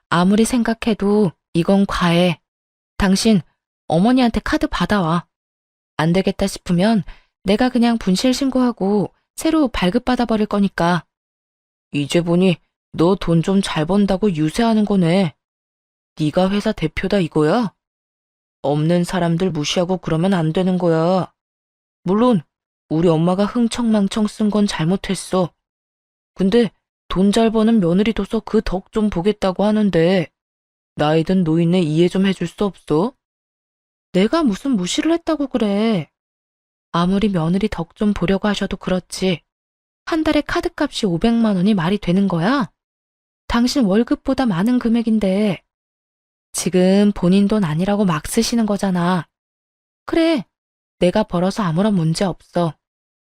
아무리 생각해도 이건 과해. 당신 어머니한테 카드 받아와. 안 되겠다 싶으면 내가 그냥 분실 신고하고 새로 발급받아 버릴 거니까. 이제 보니 너 돈 좀 잘 번다고 유세하는 거네. 네가 회사 대표다 이거야? 없는 사람들 무시하고 그러면 안 되는 거야. 물론 우리 엄마가 흥청망청 쓴 건 잘못했어. 근데 돈 잘 버는 며느리 둬서 그 덕 좀 보겠다고 하는데 나이 든 노인네 이해 좀 해줄 수 없어? 내가 무슨 무시를 했다고 그래. 아무리 며느리 덕 좀 보려고 하셔도 그렇지. 한 달에 카드값이 500만 원이 말이 되는 거야? 당신 월급보다 많은 금액인데 지금 본인 돈 아니라고 막 쓰시는 거잖아. 그래, 내가 벌어서 아무런 문제 없어.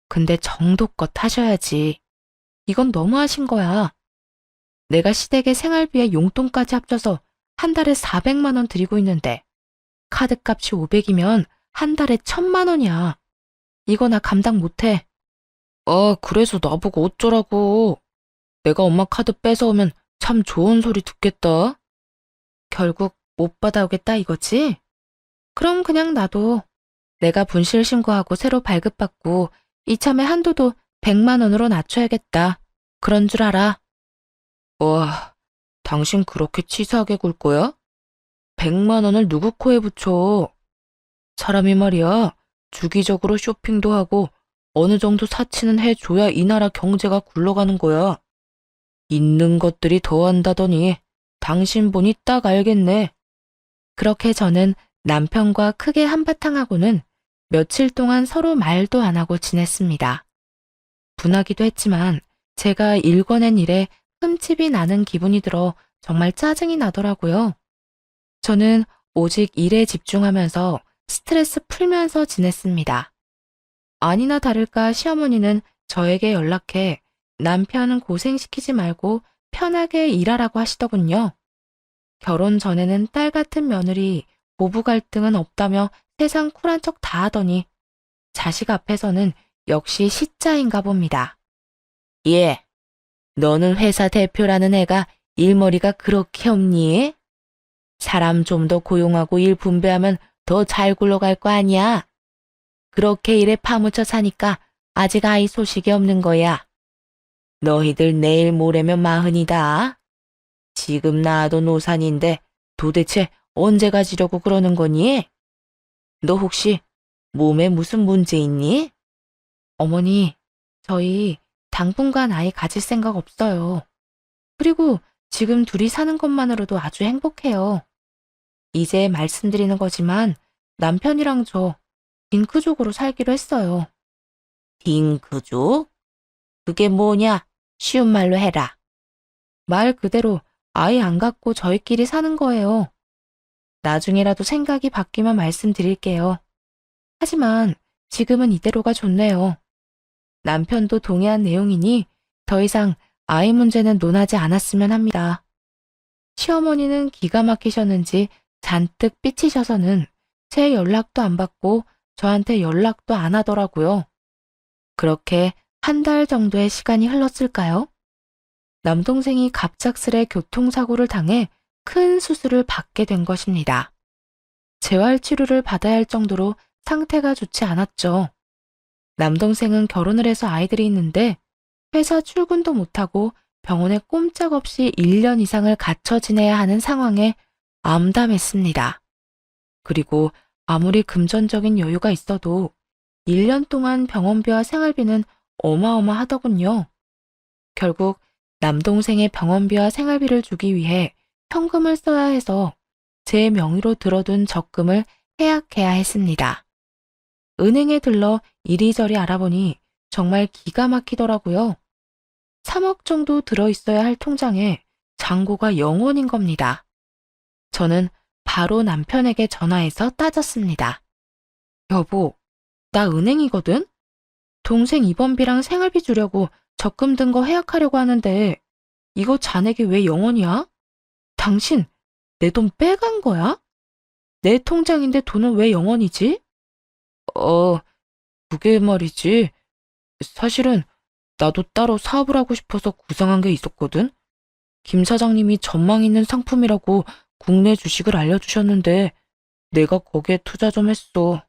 근데 정도껏 하셔야지. 이건 너무하신 거야. 내가 시댁의 생활비에 용돈까지 합쳐서 한 달에 400만 원 드리고 있는데 카드값이 500이면 한 달에 1000만 원이야. 이거 나 감당 못해. 그래서 나보고 어쩌라고. 내가 엄마 카드 뺏어오면 참 좋은 소리 듣겠다. 결국 못 받아오겠다 이거지? 그럼 그냥 놔둬. 내가 분실 신고하고 새로 발급받고 이참에 한도도 100만 원으로 낮춰야겠다. 그런 줄 알아. 와, 당신 그렇게 치사하게 굴 거야? 100만 원을 누구 코에 붙여? 사람이 말이야, 주기적으로 쇼핑도 하고 어느 정도 사치는 해줘야 이 나라 경제가 굴러가는 거야. 있는 것들이 더한다더니 당신 보니 딱 알겠네. 그렇게 저는 남편과 크게 한바탕 하고는 며칠 동안 서로 말도 안 하고 지냈습니다. 분하기도 했지만 제가 일궈낸 일에 흠집이 나는 기분이 들어 정말 짜증이 나더라고요. 저는 오직 일에 집중하면서 스트레스 풀면서 지냈습니다. 아니나 다를까 시어머니는 저에게 연락해 남편은 고생시키지 말고 편하게 일하라고 하시더군요. 결혼 전에는 딸 같은 며느리, 부부 갈등은 없다며 세상 쿨한 척 다 하더니 자식 앞에서는 역시 시짜인가 봅니다. 예, 너는 회사 대표라는 애가 일머리가 그렇게 없니? 사람 좀 더 고용하고 일 분배하면 더 잘 굴러갈 거 아니야? 그렇게 일에 파묻혀 사니까 아직 아이 소식이 없는 거야. 너희들 내일 모레면 40이다. 지금 낳아도 노산인데 도대체 언제 가지려고 그러는 거니? 너 혹시 몸에 무슨 문제 있니? 어머니, 저희 당분간 아이 가질 생각 없어요. 그리고 지금 둘이 사는 것만으로도 아주 행복해요. 이제 말씀드리는 거지만 남편이랑 저 딩크족으로 살기로 했어요. 딩크족? 그게 뭐냐? 쉬운 말로 해라. 말 그대로 아이 안 갖고 저희끼리 사는 거예요. 나중에라도 생각이 바뀌면 말씀드릴게요. 하지만 지금은 이대로가 좋네요. 남편도 동의한 내용이니 더 이상 아이 문제는 논하지 않았으면 합니다. 시어머니는 기가 막히셨는지 잔뜩 삐치셔서는 제 연락도 안 받고 저한테 연락도 안 하더라고요. 그렇게 한 달 정도의 시간이 흘렀을까요? 남동생이 갑작스레 교통사고를 당해 큰 수술을 받게 된 것입니다. 재활치료를 받아야 할 정도로 상태가 좋지 않았죠. 남동생은 결혼을 해서 아이들이 있는데 회사 출근도 못하고 병원에 꼼짝없이 1년 이상을 갇혀 지내야 하는 상황에 암담했습니다. 그리고 아무리 금전적인 여유가 있어도 1년 동안 병원비와 생활비는 어마어마하더군요. 결국 남동생의 병원비와 생활비를 주기 위해 현금을 써야 해서 제 명의로 들어둔 적금을 해약해야 했습니다. 은행에 들러 이리저리 알아보니 정말 기가 막히더라고요. 3억 정도 들어있어야 할 통장에 잔고가 0원인 겁니다. 저는 바로 남편에게 전화해서 따졌습니다. 여보, 나 은행이거든? 동생 입원비랑 생활비 주려고 적금 든 거 해약하려고 하는데 이거 잔액이 왜 0원이야? 당신 내 돈 빼간 거야? 내 통장인데 돈은 왜 0원이지? 그게 말이지. 사실은 나도 따로 사업을 하고 싶어서 구상한 게 있었거든. 김 사장님이 전망 있는 상품이라고 국내 주식을 알려주셨는데 내가 거기에 투자 좀 했어.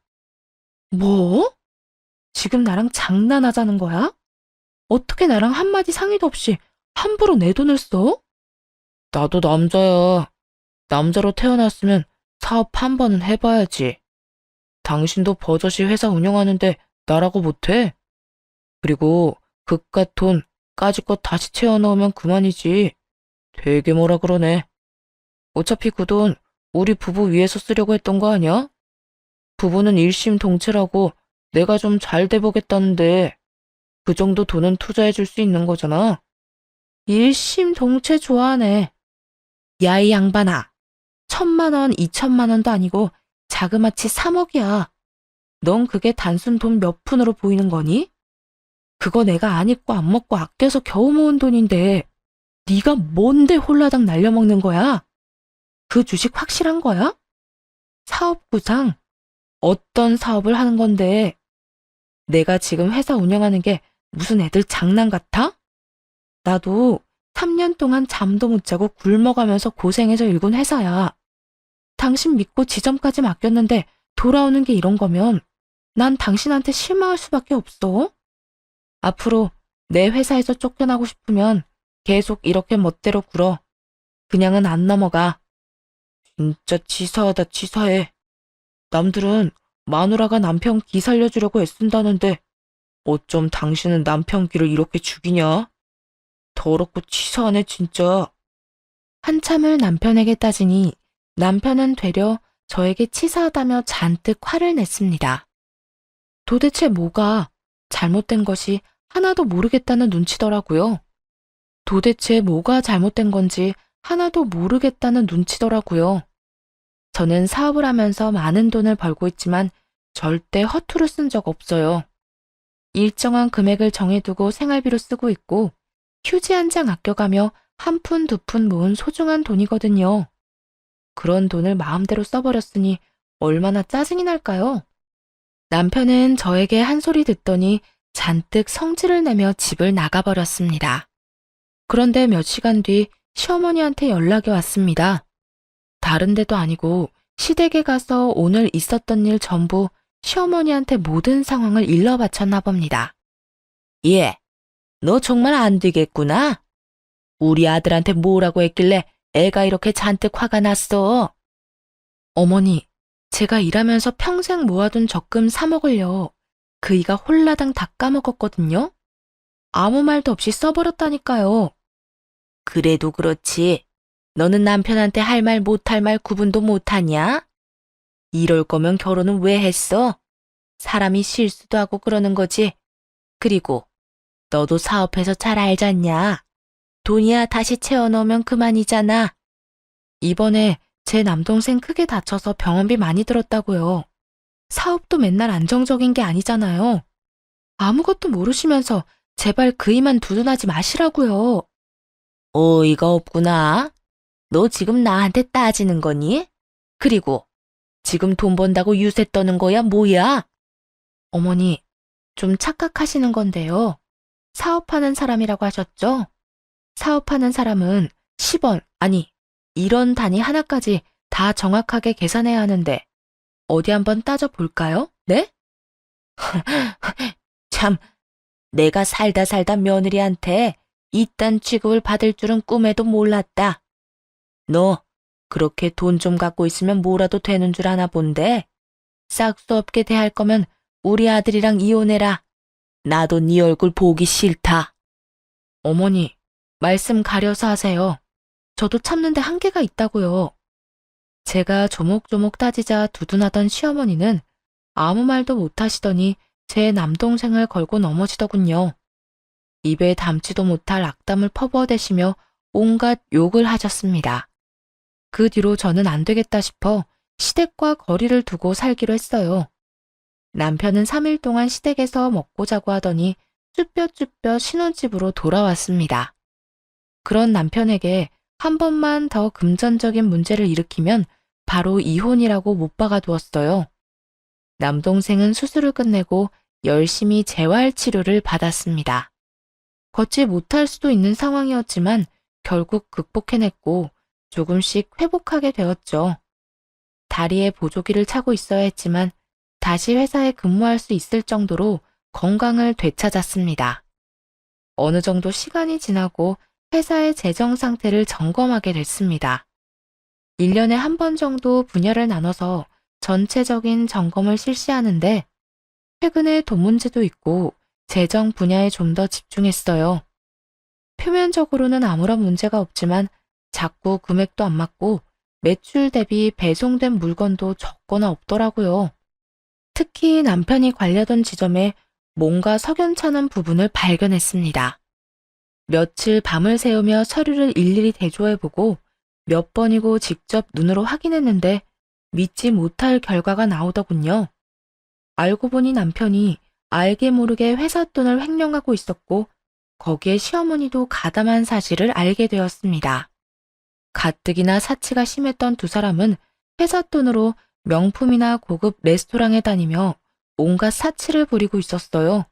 뭐? 지금 나랑 장난하자는 거야? 어떻게 나랑 한마디 상의도 없이 함부로 내 돈을 써? 나도 남자야. 남자로 태어났으면 사업 한 번은 해봐야지. 당신도 버젓이 회사 운영하는데 나라고 못해? 그리고 그깟 돈 까짓것 다시 채워 넣으면 그만이지. 되게 뭐라 그러네. 어차피 그 돈 우리 부부 위해서 쓰려고 했던 거 아니야? 부부는 일심동체라고 내가 좀 잘 돼보겠다는데 그 정도 돈은 투자해 줄 수 있는 거잖아. 일심동체 좋아하네. 야, 이 양반아. 1,000만 원, 2천만 원도 아니고 자그마치 3억이야. 넌 그게 단순 돈 몇 푼으로 보이는 거니? 그거 내가 안 입고 안 먹고 아껴서 겨우 모은 돈인데 네가 뭔데 홀라당 날려먹는 거야? 그 주식 확실한 거야? 사업 구상? 어떤 사업을 하는 건데? 내가 지금 회사 운영하는 게 무슨 애들 장난 같아? 나도 3년 동안 잠도 못 자고 굶어가면서 고생해서 일군 회사야. 당신 믿고 지점까지 맡겼는데 돌아오는 게 이런 거면 난 당신한테 실망할 수밖에 없어. 앞으로 내 회사에서 쫓겨나고 싶으면 계속 이렇게 멋대로 굴어. 그냥은 안 넘어가. 진짜 치사하다 치사해. 남들은 마누라가 남편 기 살려주려고 애쓴다는데 어쩜 당신은 남편 기를 이렇게 죽이냐? 더럽고 치사하네 진짜. 한참을 남편에게 따지니 남편은 되려 저에게 치사하다며 잔뜩 화를 냈습니다. 도대체 뭐가 잘못된 것이 하나도 모르겠다는 눈치더라고요. 도대체 뭐가 잘못된 건지 하나도 모르겠다는 눈치더라고요. 저는 사업을 하면서 많은 돈을 벌고 있지만 절대 허투루 쓴 적 없어요. 일정한 금액을 정해두고 생활비로 쓰고 있고 휴지 한 장 아껴가며 한 푼 두 푼 모은 소중한 돈이거든요. 그런 돈을 마음대로 써버렸으니 얼마나 짜증이 날까요? 남편은 저에게 한 소리 듣더니 잔뜩 성질을 내며 집을 나가버렸습니다. 그런데 몇 시간 뒤 시어머니한테 연락이 왔습니다. 다른 데도 아니고 시댁에 가서 오늘 있었던 일 전부 시어머니한테 모든 상황을 일러 바쳤나 봅니다. 예, 너 정말 안 되겠구나. 우리 아들한테 뭐라고 했길래 애가 이렇게 잔뜩 화가 났어. 어머니, 제가 일하면서 평생 모아둔 적금 3억을요. 그이가 홀라당 다 까먹었거든요. 아무 말도 없이 써버렸다니까요. 그래도 그렇지. 너는 남편한테 할 말 못할 말 구분도 못하냐? 이럴 거면 결혼은 왜 했어? 사람이 실수도 하고 그러는 거지. 그리고 너도 사업해서 잘 알잖냐. 돈이야 다시 채워 넣으면 그만이잖아. 이번에 제 남동생 크게 다쳐서 병원비 많이 들었다고요. 사업도 맨날 안정적인 게 아니잖아요. 아무것도 모르시면서 제발 그이만 두둔하지 마시라고요. 어이가 없구나. 너 지금 나한테 따지는 거니? 그리고 지금 돈 번다고 유세 떠는 거야 뭐야? 어머니, 좀 착각하시는 건데요. 사업하는 사람이라고 하셨죠? 사업하는 사람은 10원, 아니, 1원 단위 하나까지 다 정확하게 계산해야 하는데, 어디 한번 따져 볼까요? 네? 참, 내가 살다 며느리한테 이딴 취급을 받을 줄은 꿈에도 몰랐다. 너 그렇게 돈 좀 갖고 있으면 뭐라도 되는 줄 아나 본데. 싹수 없게 대할 거면 우리 아들이랑 이혼해라. 나도 네 얼굴 보기 싫다. 어머니, 말씀 가려서 하세요. 저도 참는데 한계가 있다고요. 제가 조목조목 따지자 두둔하던 시어머니는 아무 말도 못하시더니 제 남동생을 걸고 넘어지더군요. 입에 담지도 못할 악담을 퍼부어대시며 온갖 욕을 하셨습니다. 그 뒤로 저는 안 되겠다 싶어 시댁과 거리를 두고 살기로 했어요. 남편은 3일 동안 시댁에서 먹고 자고 하더니 쭈뼛쭈뼛 신혼집으로 돌아왔습니다. 그런 남편에게 한 번만 더 금전적인 문제를 일으키면 바로 이혼이라고 못 박아두었어요. 남동생은 수술을 끝내고 열심히 재활 치료를 받았습니다. 걷지 못할 수도 있는 상황이었지만 결국 극복해냈고 조금씩 회복하게 되었죠. 다리에 보조기를 차고 있어야 했지만 다시 회사에 근무할 수 있을 정도로 건강을 되찾았습니다. 어느 정도 시간이 지나고 회사의 재정 상태를 점검하게 됐습니다. 1년에 한 번 정도 분야를 나눠서 전체적인 점검을 실시하는데 최근에 돈 문제도 있고 재정 분야에 좀 더 집중했어요. 표면적으로는 아무런 문제가 없지만 자꾸 금액도 안 맞고 매출 대비 배송된 물건도 적거나 없더라고요. 특히 남편이 관리하던 지점에 뭔가 석연찮은 부분을 발견했습니다. 며칠 밤을 새우며 서류를 일일이 대조해보고 몇 번이고 직접 눈으로 확인했는데 믿지 못할 결과가 나오더군요. 알고 보니 남편이 알게 모르게 회사 돈을 횡령하고 있었고 거기에 시어머니도 가담한 사실을 알게 되었습니다. 가뜩이나 사치가 심했던 두 사람은 회사 돈으로 명품이나 고급 레스토랑에 다니며 온갖 사치를 부리고 있었어요.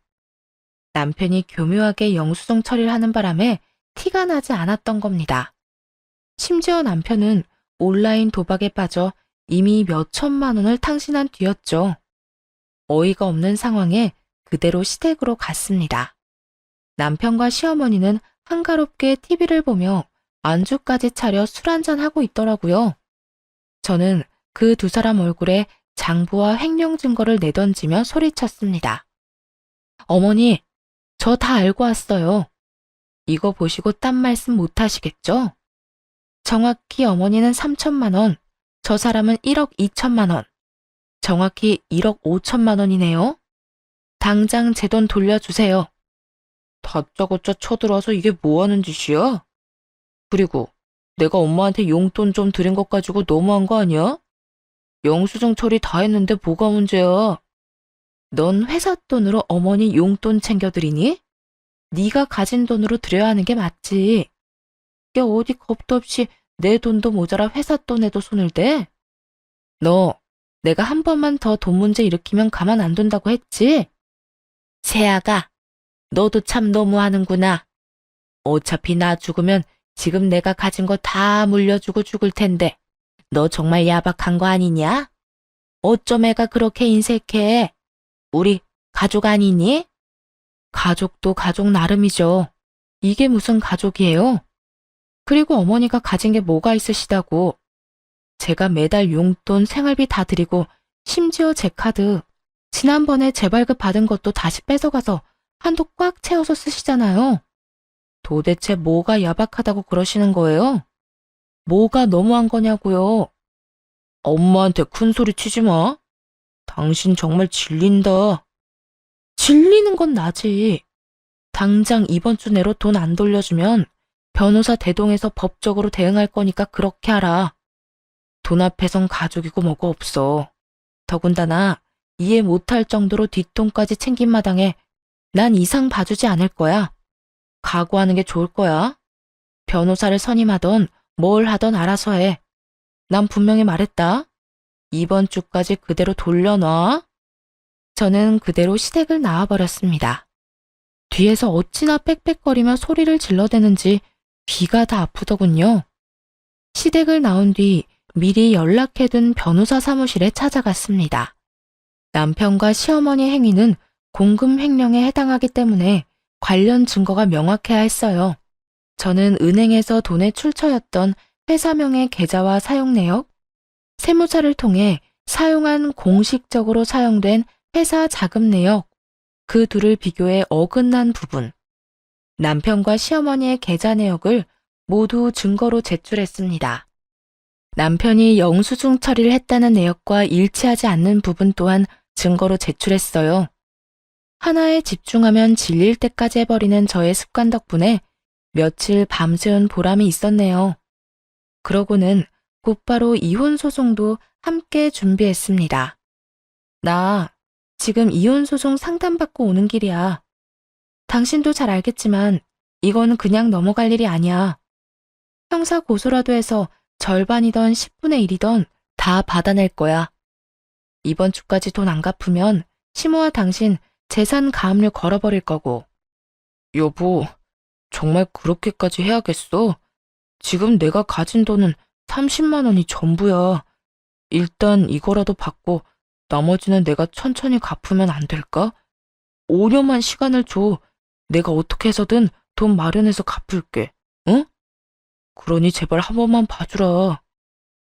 남편이 교묘하게 영수증 처리를 하는 바람에 티가 나지 않았던 겁니다. 심지어 남편은 온라인 도박에 빠져 이미 몇 천만 원을 탕신한 뒤였죠. 어이가 없는 상황에 그대로 시댁으로 갔습니다. 남편과 시어머니는 한가롭게 TV를 보며 안주까지 차려 술 한잔하고 있더라고요. 저는 그 두 사람 얼굴에 장부와 횡령 증거를 내던지며 소리쳤습니다. 어머니, 저 다 알고 왔어요. 이거 보시고 딴 말씀 못 하시겠죠? 정확히 어머니는 3천만 원, 저 사람은 1억 2천만 원, 정확히 1억 5천만 원이네요. 당장 제 돈 돌려주세요. 다짜고짜 쳐들어와서 이게 뭐 하는 짓이야? 그리고 내가 엄마한테 용돈 좀 드린 것 가지고 너무한 거 아니야? 영수증 처리 다 했는데 뭐가 문제야? 넌 회사 돈으로 어머니 용돈 챙겨드리니? 네가 가진 돈으로 드려야 하는 게 맞지. 야, 어디 겁도 없이 내 돈도 모자라 회사 돈에도 손을 대? 너 내가 한 번만 더 돈 문제 일으키면 가만 안 둔다고 했지? 세아가, 너도 참 너무하는구나. 어차피 나 죽으면 지금 내가 가진 거 다 물려주고 죽을 텐데 너 정말 야박한 거 아니냐? 어쩜 애가 그렇게 인색해? 우리 가족 아니니? 가족도 가족 나름이죠. 이게 무슨 가족이에요? 그리고 어머니가 가진 게 뭐가 있으시다고. 제가 매달 용돈, 생활비 다 드리고 심지어 제 카드, 지난번에 재발급 받은 것도 다시 뺏어가서 한도 꽉 채워서 쓰시잖아요. 도대체 뭐가 야박하다고 그러시는 거예요? 뭐가 너무한 거냐고요. 엄마한테 큰 소리 치지 마. 당신 정말 질린다. 질리는 건 나지. 당장 이번 주 내로 돈 안 돌려주면 변호사 대동해서 법적으로 대응할 거니까 그렇게 하라. 돈 앞에선 가족이고 뭐고 없어. 더군다나 이해 못할 정도로 뒷돈까지 챙긴 마당에 난 이상 봐주지 않을 거야. 각오하는 게 좋을 거야. 변호사를 선임하던 뭘 하던 알아서 해. 난 분명히 말했다. 이번 주까지 그대로 돌려놔. 저는 그대로 시댁을 나와버렸습니다. 뒤에서 어찌나 빽빽거리며 소리를 질러대는지 귀가 다 아프더군요. 시댁을 나온 뒤 미리 연락해둔 변호사 사무실에 찾아갔습니다. 남편과 시어머니 행위는 공금 횡령에 해당하기 때문에 관련 증거가 명확해야 했어요. 저는 은행에서 돈의 출처였던 회사명의 계좌와 사용 내역, 세무사를 통해 사용한 공식적으로 사용된 회사 자금 내역, 그 둘을 비교해 어긋난 부분, 남편과 시어머니의 계좌 내역을 모두 증거로 제출했습니다. 남편이 영수증 처리를 했다는 내역과 일치하지 않는 부분 또한 증거로 제출했어요. 하나에 집중하면 질릴 때까지 해버리는 저의 습관 덕분에 며칠 밤새운 보람이 있었네요. 그러고는 곧바로 이혼 소송도 함께 준비했습니다. 나 지금 이혼 소송 상담받고 오는 길이야. 당신도 잘 알겠지만 이건 그냥 넘어갈 일이 아니야. 형사 고소라도 해서 절반이던 10분의 1이던 다 받아낼 거야. 이번 주까지 돈 안 갚으면 시모와 당신 재산 가압류 걸어버릴 거고. 여보, 정말 그렇게까지 해야겠어? 지금 내가 가진 돈은 30만 원이 전부야. 일단 이거라도 받고 나머지는 내가 천천히 갚으면 안 될까? 5년만 시간을 줘. 내가 어떻게 해서든 돈 마련해서 갚을게. 응? 그러니 제발 한 번만 봐주라.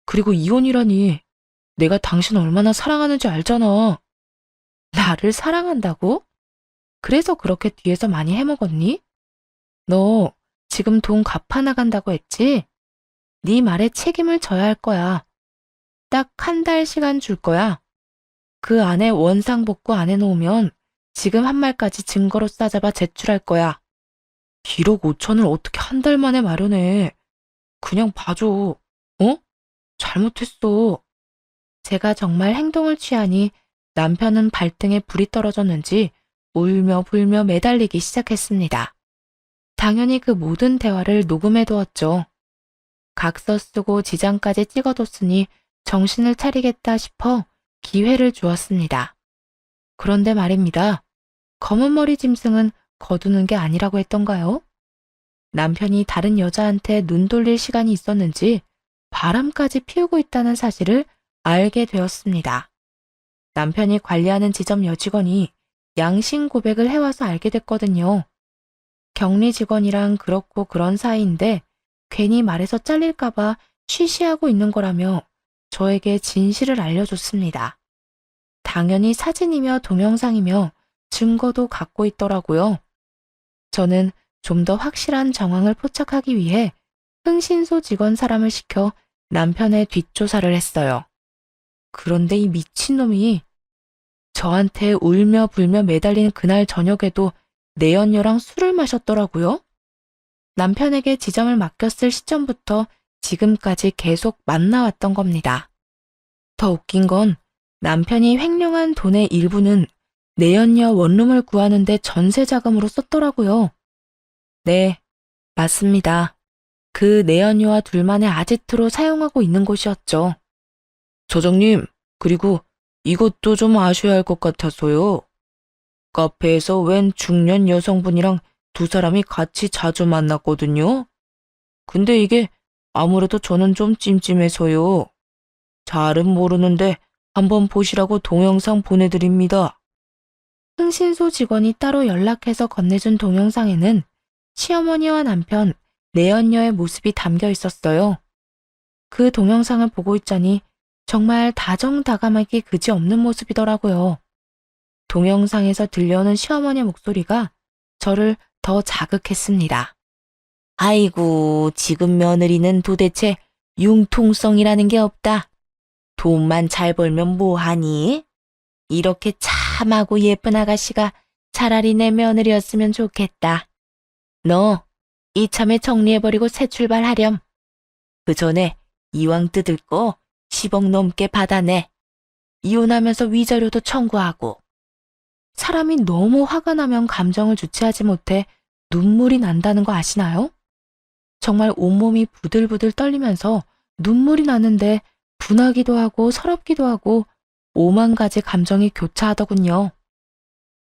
그리고 이혼이라니. 내가 당신 얼마나 사랑하는지 알잖아. 나를 사랑한다고? 그래서 그렇게 뒤에서 많이 해먹었니? 너 지금 돈 갚아 나간다고 했지? 네 말에 책임을 져야 할 거야. 딱 한 달 시간 줄 거야. 그 안에 원상복구 안 해놓으면 지금 한 말까지 증거로 싸잡아 제출할 거야. 1억 5천을 어떻게 한 달 만에 마련해. 그냥 봐줘. 어? 잘못했어. 제가 정말 행동을 취하니 남편은 발등에 불이 떨어졌는지 울며 불며 매달리기 시작했습니다. 당연히 그 모든 대화를 녹음해 두었죠. 각서 쓰고 지장까지 찍어뒀으니 정신을 차리겠다 싶어 기회를 주었습니다. 그런데 말입니다. 검은 머리 짐승은 거두는 게 아니라고 했던가요? 남편이 다른 여자한테 눈 돌릴 시간이 있었는지 바람까지 피우고 있다는 사실을 알게 되었습니다. 남편이 관리하는 지점 여직원이 양심 고백을 해와서 알게 됐거든요. 격리 직원이랑 그렇고 그런 사이인데 괜히 말해서 잘릴까봐 쉬쉬하고 있는 거라며 저에게 진실을 알려줬습니다. 당연히 사진이며 동영상이며 증거도 갖고 있더라고요. 저는 좀 더 확실한 정황을 포착하기 위해 흥신소 직원 사람을 시켜 남편의 뒷조사를 했어요. 그런데 이 미친놈이 저한테 울며 불며 매달린 그날 저녁에도 내연녀랑 술을 마셨더라고요. 남편에게 지점을 맡겼을 시점부터 지금까지 계속 만나왔던 겁니다. 더 웃긴 건 남편이 횡령한 돈의 일부는 내연녀 원룸을 구하는데 전세 자금으로 썼더라고요. 네, 맞습니다. 그 내연녀와 둘만의 아지트로 사용하고 있는 곳이었죠. 저장님, 그리고 이것도 좀 아셔야 할 것 같아서요. 카페에서 웬 중년 여성분이랑 두 사람이 같이 자주 만났거든요. 근데 이게 아무래도 저는 좀 찜찜해서요. 잘은 모르는데 한번 보시라고 동영상 보내드립니다. 흥신소 직원이 따로 연락해서 건네준 동영상에는 시어머니와 남편, 내연녀의 모습이 담겨 있었어요. 그 동영상을 보고 있자니 정말 다정다감하기 그지없는 모습이더라고요. 동영상에서 들려오는 시어머니의 목소리가 저를 더 자극했습니다. 아이고, 지금 며느리는 도대체 융통성이라는 게 없다. 돈만 잘 벌면 뭐하니? 이렇게 참하고 예쁜 아가씨가 차라리 내 며느리였으면 좋겠다. 너 이참에 정리해버리고 새 출발하렴. 그 전에 이왕 뜯을 거 10억 넘게 받아내. 이혼하면서 위자료도 청구하고. 사람이 너무 화가 나면 감정을 주체하지 못해 눈물이 난다는 거 아시나요? 정말 온몸이 부들부들 떨리면서 눈물이 나는데 분하기도 하고 서럽기도 하고 5만 가지 감정이 교차하더군요.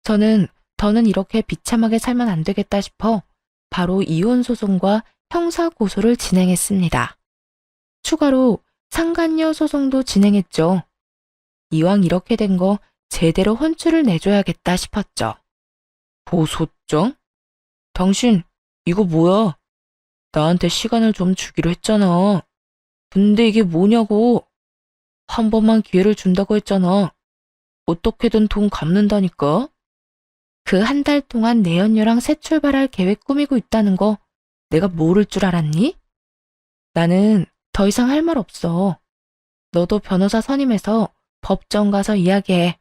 저는 더는 이렇게 비참하게 살면 안 되겠다 싶어 바로 이혼 소송과 형사 고소를 진행했습니다. 추가로 상간녀 소송도 진행했죠. 이왕 이렇게 된 거 제대로 혼쭐을 내줘야겠다 싶었죠. 고소장? 당신 이거 뭐야? 나한테 시간을 좀 주기로 했잖아. 근데 이게 뭐냐고. 한 번만 기회를 준다고 했잖아. 어떻게든 돈 갚는다니까. 그 한 달 동안 내연녀랑 새 출발할 계획 꾸미고 있다는 거 내가 모를 줄 알았니? 나는 더 이상 할 말 없어. 너도 변호사 선임해서 법정 가서 이야기해.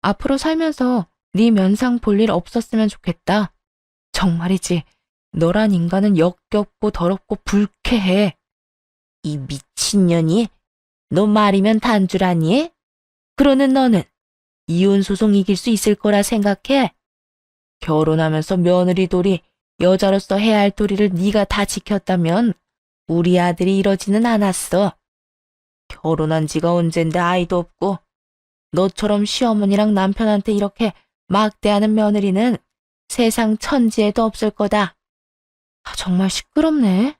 앞으로 살면서 네 면상 볼 일 없었으면 좋겠다. 정말이지. 너란 인간은 역겹고 더럽고 불쾌해. 이 미친년이 너 말이면 단 줄 아니? 그러는 너는 이혼 소송 이길 수 있을 거라 생각해? 결혼하면서 며느리 도리, 여자로서 해야 할 도리를 네가 다 지켰다면 우리 아들이 이러지는 않았어. 결혼한 지가 언젠데 아이도 없고 너처럼 시어머니랑 남편한테 이렇게 막대하는 며느리는 세상 천지에도 없을 거다. 정말 시끄럽네.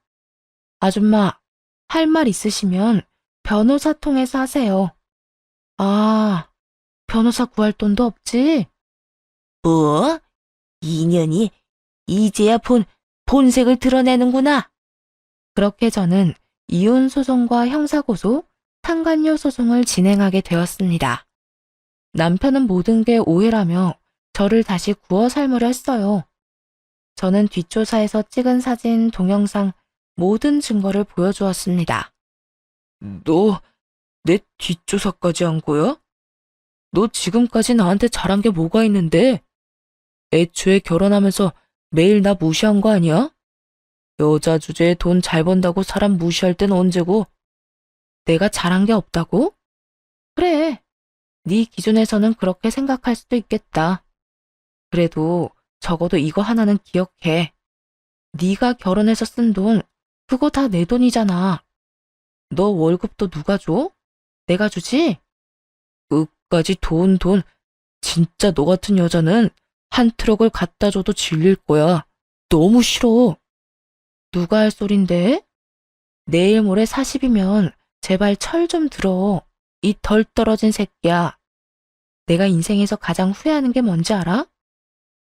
아줌마, 할 말 있으시면 변호사 통해서 하세요. 아, 변호사 구할 돈도 없지? 뭐? 이년이 이제야 본색을 드러내는구나. 그렇게 저는 이혼 소송과 형사고소, 상간녀 소송을 진행하게 되었습니다. 남편은 모든 게 오해라며 저를 다시 구워 삶으려 했어요. 저는 뒷조사에서 찍은 사진, 동영상, 모든 증거를 보여주었습니다. 너 내 뒷조사까지 한 거야? 너 지금까지 나한테 잘한 게 뭐가 있는데? 애초에 결혼하면서 매일 나 무시한 거 아니야? 여자 주제에 돈 잘 번다고 사람 무시할 땐 언제고? 내가 잘한 게 없다고? 그래. 네 기준에서는 그렇게 생각할 수도 있겠다. 그래도 적어도 이거 하나는 기억해. 네가 결혼해서 쓴 돈, 그거 다 내 돈이잖아. 너 월급도 누가 줘? 내가 주지? 끝까지 돈. 진짜 너 같은 여자는 한 트럭을 갖다 줘도 질릴 거야. 너무 싫어. 누가 할 소린데? 내일 모레 40이면 제발 철 좀 들어. 이 덜 떨어진 새끼야. 내가 인생에서 가장 후회하는 게 뭔지 알아?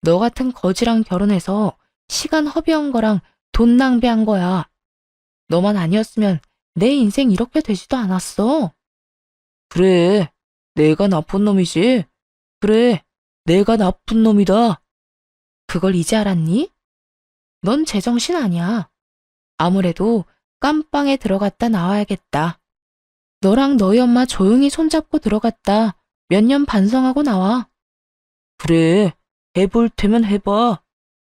너 같은 거지랑 결혼해서 시간 허비한 거랑 돈 낭비한 거야. 너만 아니었으면 내 인생 이렇게 되지도 않았어. 그래, 내가 나쁜 놈이지. 그래, 내가 나쁜 놈이다. 그걸 이제 알았니? 넌 제정신 아니야. 아무래도 깜빵에 들어갔다 나와야겠다. 너랑 너희 엄마 조용히 손잡고 들어갔다 몇 년 반성하고 나와. 그래, 해볼 테면 해봐.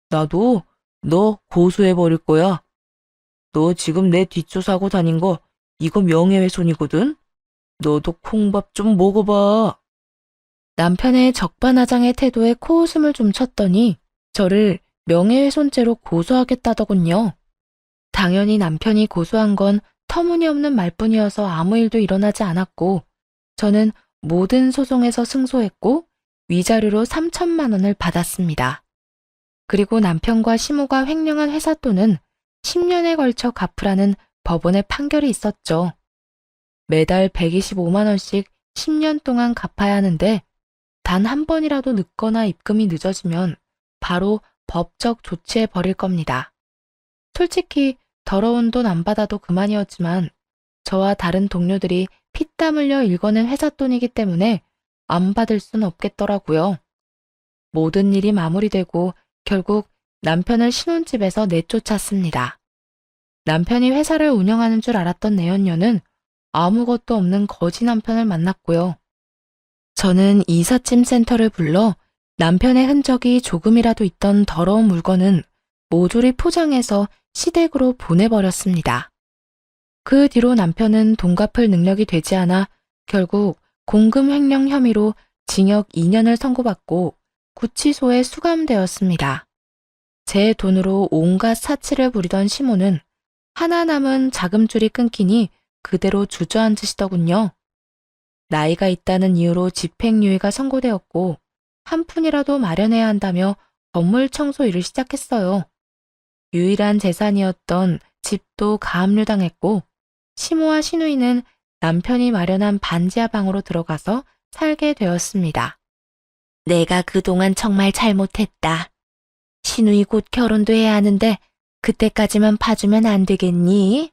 나도 너 고소해버릴 거야. 너 지금 내 뒷조사하고 다닌 거 이거 명예훼손이거든? 너도 콩밥 좀 먹어봐. 남편의 적반하장의 태도에 코웃음을 좀 쳤더니 저를 명예훼손죄로 고소하겠다더군요. 당연히 남편이 고소한 건 터무니없는 말뿐이어서 아무 일도 일어나지 않았고 저는 모든 소송에서 승소했고 위자료로 3천만 원을 받았습니다. 그리고 남편과 시모가 횡령한 회사 돈은 10년에 걸쳐 갚으라는 법원의 판결이 있었죠. 매달 125만 원씩 10년 동안 갚아야 하는데 단 한 번이라도 늦거나 입금이 늦어지면 바로 법적 조치해 버릴 겁니다. 솔직히 더러운 돈 안 받아도 그만이었지만 저와 다른 동료들이 피땀 흘려 일궈낸 회사 돈이기 때문에 안 받을 순 없겠더라고요. 모든 일이 마무리되고 결국 남편을 신혼집에서 내쫓았습니다. 남편이 회사를 운영하는 줄 알았던 내연녀는 아무것도 없는 거지 남편을 만났고요. 저는 이삿짐 센터를 불러 남편의 흔적이 조금이라도 있던 더러운 물건은 모조리 포장해서 시댁으로 보내버렸습니다. 그 뒤로 남편은 돈 갚을 능력이 되지 않아 결국 공금 횡령 혐의로 징역 2년을 선고받고 구치소에 수감되었습니다. 제 돈으로 온갖 사치를 부리던 시모는 하나 남은 자금줄이 끊기니 그대로 주저앉으시더군요. 나이가 있다는 이유로 집행유예가 선고되었고 한 푼이라도 마련해야 한다며 건물 청소 일을 시작했어요. 유일한 재산이었던 집도 가압류당했고 시모와 시누이는 남편이 마련한 반지하 방으로 들어가서 살게 되었습니다. 내가 그동안 정말 잘못했다. 시누이 곧 결혼도 해야 하는데 그때까지만 봐주면 안 되겠니?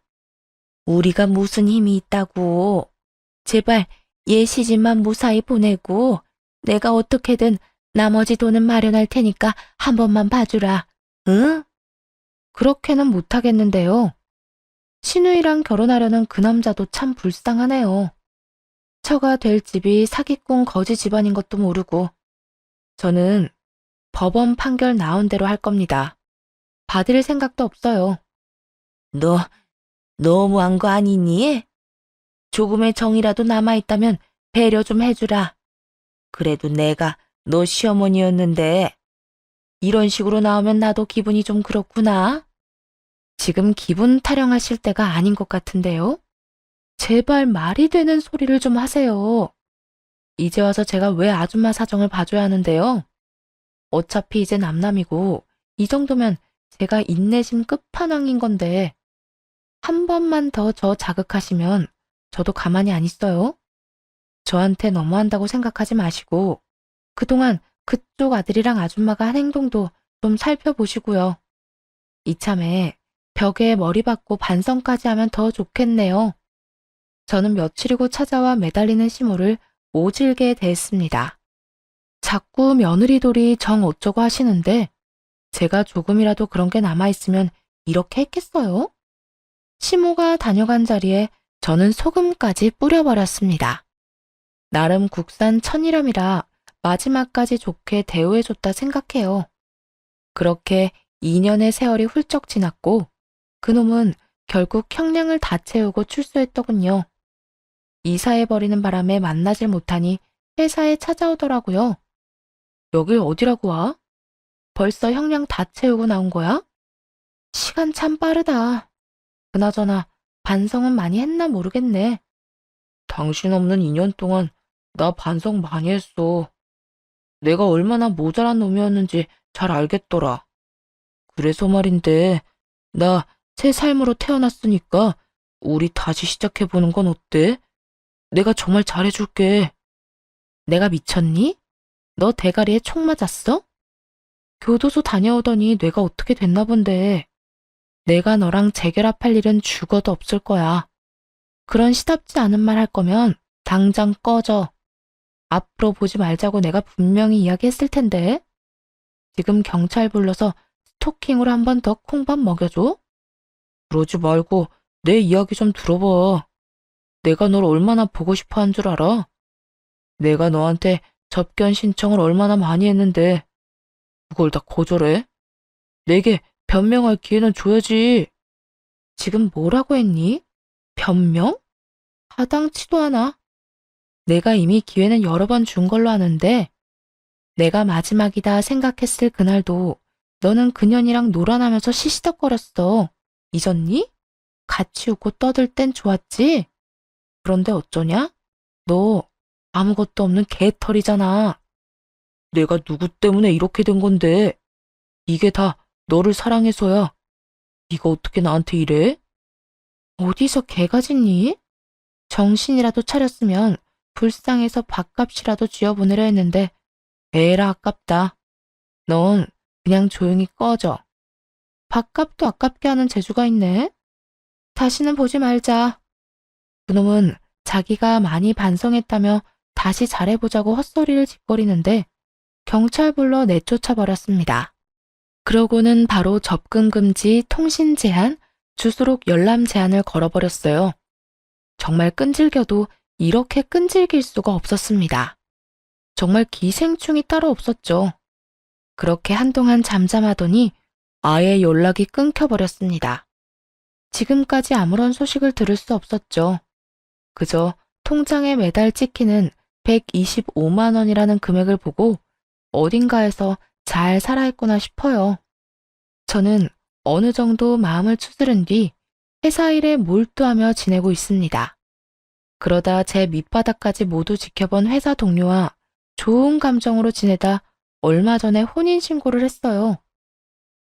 우리가 무슨 힘이 있다고. 제발 얘 시집만 무사히 보내고 내가 어떻게든 나머지 돈은 마련할 테니까 한 번만 봐주라. 응? 그렇게는 못하겠는데요. 시누이랑 결혼하려는 그 남자도 참 불쌍하네요. 처가 될 집이 사기꾼 거지 집안인 것도 모르고. 저는 법원 판결 나온 대로 할 겁니다. 받을 생각도 없어요. 너 너무한 거 아니니? 조금의 정이라도 남아있다면 배려 좀 해주라. 그래도 내가 너 시어머니였는데 이런 식으로 나오면 나도 기분이 좀 그렇구나. 지금 기분 타령하실 때가 아닌 것 같은데요. 제발 말이 되는 소리를 좀 하세요. 이제 와서 제가 왜 아줌마 사정을 봐줘야 하는데요. 어차피 이제 남남이고 이 정도면 제가 인내심 끝판왕인 건데 한 번만 더 저 자극하시면 저도 가만히 안 있어요. 저한테 너무한다고 생각하지 마시고 그동안 그쪽 아들이랑 아줌마가 한 행동도 좀 살펴보시고요. 이참에 벽에 머리 박고 반성까지 하면 더 좋겠네요. 저는 며칠이고 찾아와 매달리는 시모를 오질게 대했습니다. 자꾸 며느리돌이 정 어쩌고 하시는데 제가 조금이라도 그런 게 남아있으면 이렇게 했겠어요? 시모가 다녀간 자리에 저는 소금까지 뿌려버렸습니다. 나름 국산 천일염이라 마지막까지 좋게 대우해줬다 생각해요. 그렇게 2년의 세월이 훌쩍 지났고 그놈은 결국 형량을 다 채우고 출소했더군요. 이사해버리는 바람에 만나질 못하니 회사에 찾아오더라고요. 여길 어디라고 와? 벌써 형량 다 채우고 나온 거야? 시간 참 빠르다. 그나저나 반성은 많이 했나 모르겠네. 당신 없는 2년 동안 나 반성 많이 했어. 내가 얼마나 모자란 놈이었는지 잘 알겠더라. 그래서 말인데 나 새 삶으로 태어났으니까 우리 다시 시작해보는 건 어때? 내가 정말 잘해줄게. 내가 미쳤니? 너 대가리에 총 맞았어? 교도소 다녀오더니 뇌가 어떻게 됐나 본데. 내가 너랑 재결합할 일은 죽어도 없을 거야. 그런 시답지 않은 말 할 거면 당장 꺼져. 앞으로 보지 말자고 내가 분명히 이야기했을 텐데. 지금 경찰 불러서 스토킹으로 한 번 더 콩밥 먹여줘? 그러지 말고 내 이야기 좀 들어봐. 내가 널 얼마나 보고 싶어 한 줄 알아? 내가 너한테 접견 신청을 얼마나 많이 했는데 그걸 다 거절해? 내게 변명할 기회는 줘야지. 지금 뭐라고 했니? 변명? 하당치도 않아. 내가 이미 기회는 여러 번 준 걸로 아는데 내가 마지막이다 생각했을 그날도 너는 그년이랑 놀아나면서 시시덕거렸어. 잊었니? 같이 웃고 떠들 땐 좋았지? 그런데 어쩌냐? 너 아무것도 없는 개털이잖아. 내가 누구 때문에 이렇게 된 건데 이게 다 너를 사랑해서야. 네가 어떻게 나한테 이래? 어디서 개가 짖니? 정신이라도 차렸으면 불쌍해서 밥값이라도 쥐어보내려 했는데 에라 아깝다. 넌 그냥 조용히 꺼져. 밥값도 아깝게 하는 재주가 있네. 다시는 보지 말자. 그놈은 자기가 많이 반성했다며 다시 잘해보자고 헛소리를 짓거리는데 경찰 불러 내쫓아버렸습니다. 그러고는 바로 접근 금지, 통신 제한, 주소록 열람 제한을 걸어버렸어요. 정말 끈질겨도 이렇게 끈질길 수가 없었습니다. 정말 기생충이 따로 없었죠. 그렇게 한동안 잠잠하더니 아예 연락이 끊겨버렸습니다. 지금까지 아무런 소식을 들을 수 없었죠. 그저 통장에 매달 찍히는 125만 원이라는 금액을 보고 어딘가에서 잘 살아있구나 싶어요. 저는 어느 정도 마음을 추스른 뒤 회사 일에 몰두하며 지내고 있습니다. 그러다 제 밑바닥까지 모두 지켜본 회사 동료와 좋은 감정으로 지내다 얼마 전에 혼인신고를 했어요.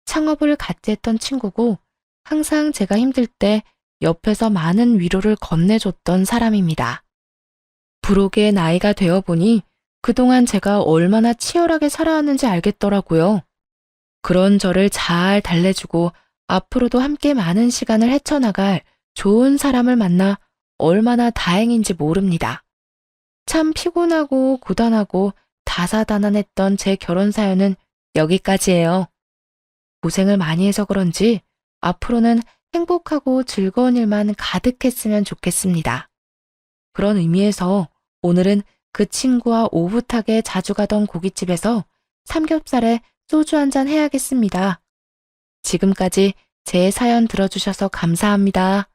창업을 같이 했던 친구고 항상 제가 힘들 때 옆에서 많은 위로를 건네줬던 사람입니다. 부록의 나이가 되어보니 그동안 제가 얼마나 치열하게 살아왔는지 알겠더라고요. 그런 저를 잘 달래주고 앞으로도 함께 많은 시간을 헤쳐나갈 좋은 사람을 만나 얼마나 다행인지 모릅니다. 참 피곤하고 고단하고 다사다난했던 제 결혼 사연은 여기까지예요. 고생을 많이 해서 그런지 앞으로는 행복하고 즐거운 일만 가득했으면 좋겠습니다. 그런 의미에서 오늘은 그 친구와 오붓하게 자주 가던 고깃집에서 삼겹살에 소주 한잔 해야겠습니다. 지금까지 제 사연 들어주셔서 감사합니다.